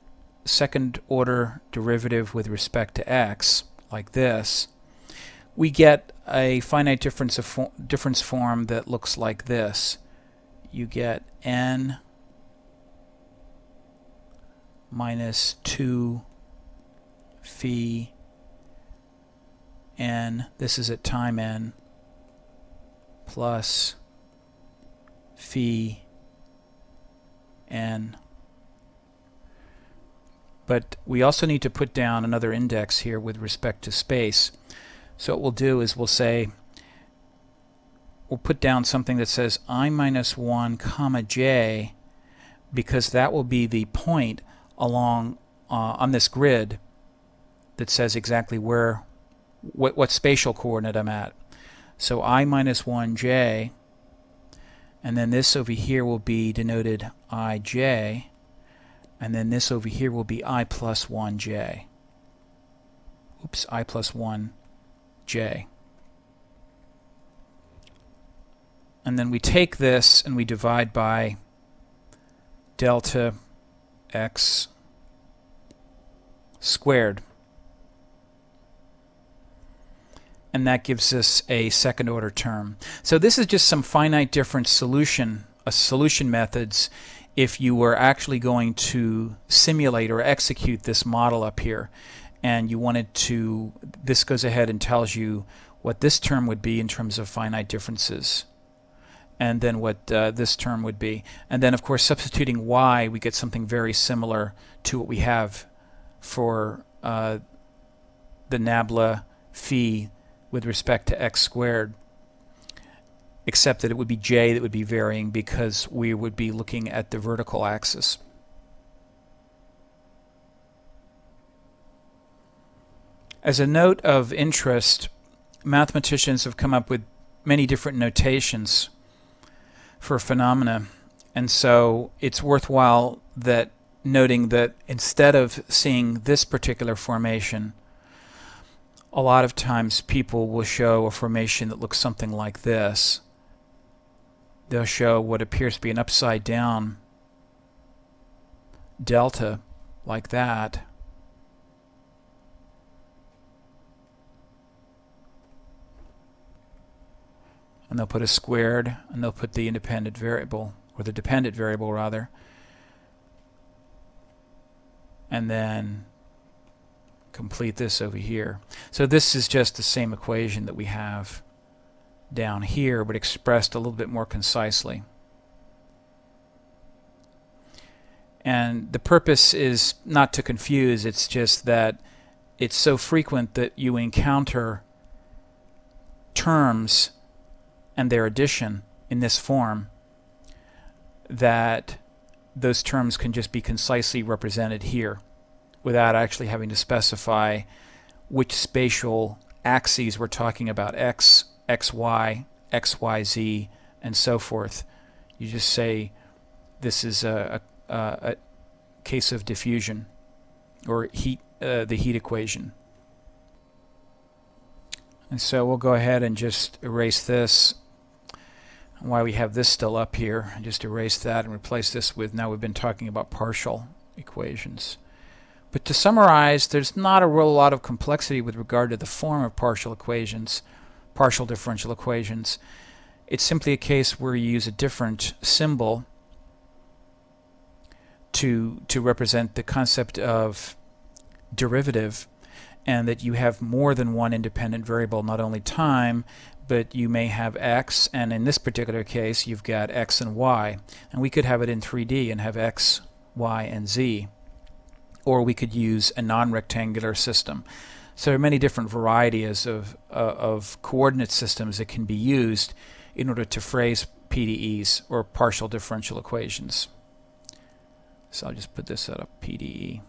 second order derivative with respect to x like this, we get a finite difference form that looks like this. You get n minus 2 phi n, this is at time n, plus phi n. But we also need to put down another index here with respect to space. So what we'll do is we'll say, we'll put down something that says I minus 1 comma j, because that will be the point along on this grid that says exactly where what spatial coordinate I'm at. So I minus 1j, and then this over here will be denoted ij, and then this over here will be I plus 1j. Oops, I plus 1j. And then we take this and we divide by delta x squared. And that gives us a second order term. So this is just some finite difference solution methods if you were actually going to simulate or execute this model up here, and you wanted to, this goes ahead and tells you what this term would be in terms of finite differences, and then what this term would be. And then of course substituting y, we get something very similar to what we have for the nabla phi with respect to x squared, except that it would be j that would be varying because we would be looking at the vertical axis. As a note of interest, mathematicians have come up with many different notations for phenomena, and so it's worthwhile that noting that instead of seeing this particular formation, a lot of times people will show a formation that looks something like this. They'll show what appears to be an upside down delta like that. And they'll put a squared, and they'll put the independent variable, or the dependent variable rather, and then complete this over here. So this is just the same equation that we have down here, but expressed a little bit more concisely. And the purpose is not to confuse, it's just that it's so frequent that you encounter terms and their addition in this form that those terms can just be concisely represented here without actually having to specify which spatial axes we're talking about, x, xy, xyz, and so forth. You just say this is a case of diffusion, or heat, the heat equation. And so we'll go ahead and just erase this. Why we have this still up here, and just erase that and replace this with, now we've been talking about partial equations. But to summarize, there's not a real lot of complexity with regard to the form of partial equations, partial differential equations. It's simply a case where you use a different symbol to represent the concept of derivative, and that you have more than one independent variable, not only time, but you may have x, and in this particular case you've got x and y, and we could have it in 3D and have x, y, and z, or we could use a non-rectangular system. So there are many different varieties of coordinate systems that can be used in order to phrase PDEs, or partial differential equations. So I'll just put this at a PDE.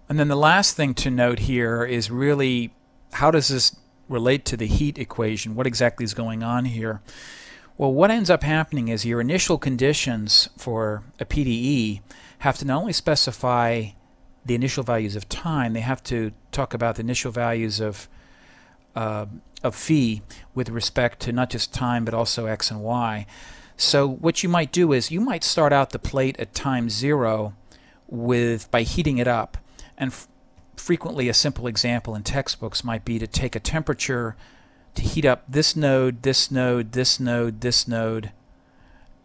And then the last thing to note here is really, how does this relate to the heat equation? What exactly is going on here? Well, what ends up happening is your initial conditions for a PDE have to not only specify the initial values of time, they have to talk about the initial values of phi with respect to not just time but also x and y. So what you might do is you might start out the plate at time 0 by heating it up. And frequently a simple example in textbooks might be to take a temperature to heat up this node, this node, this node, this node,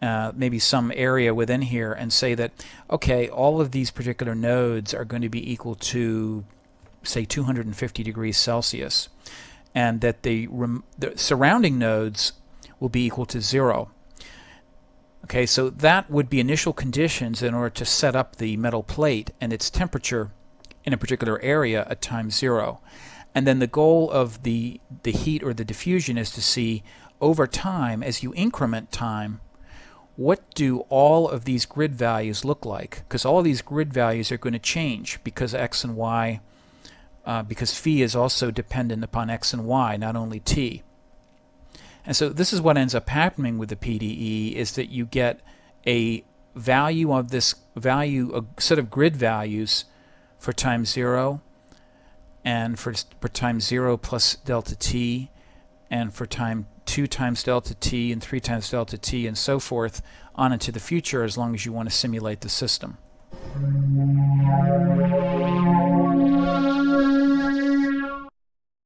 maybe some area within here, and say that, okay, all of these particular nodes are going to be equal to, say, 250 degrees Celsius, and that the surrounding nodes will be equal to 0. Okay, so that would be initial conditions in order to set up the metal plate and its temperature in a particular area at time 0. And then the goal of the heat or the diffusion is to see over time, as you increment time, what do all of these grid values look like? Because all of these grid values are going to change because x and y, because phi is also dependent upon x and y, not only t. And so this is what ends up happening with the PDE, is that you get a value of this value, a set of grid values for time 0, and for time 0 plus delta t, and for time 2 times delta t, and 3 times delta t, and so forth on into the future, as long as you want to simulate the system.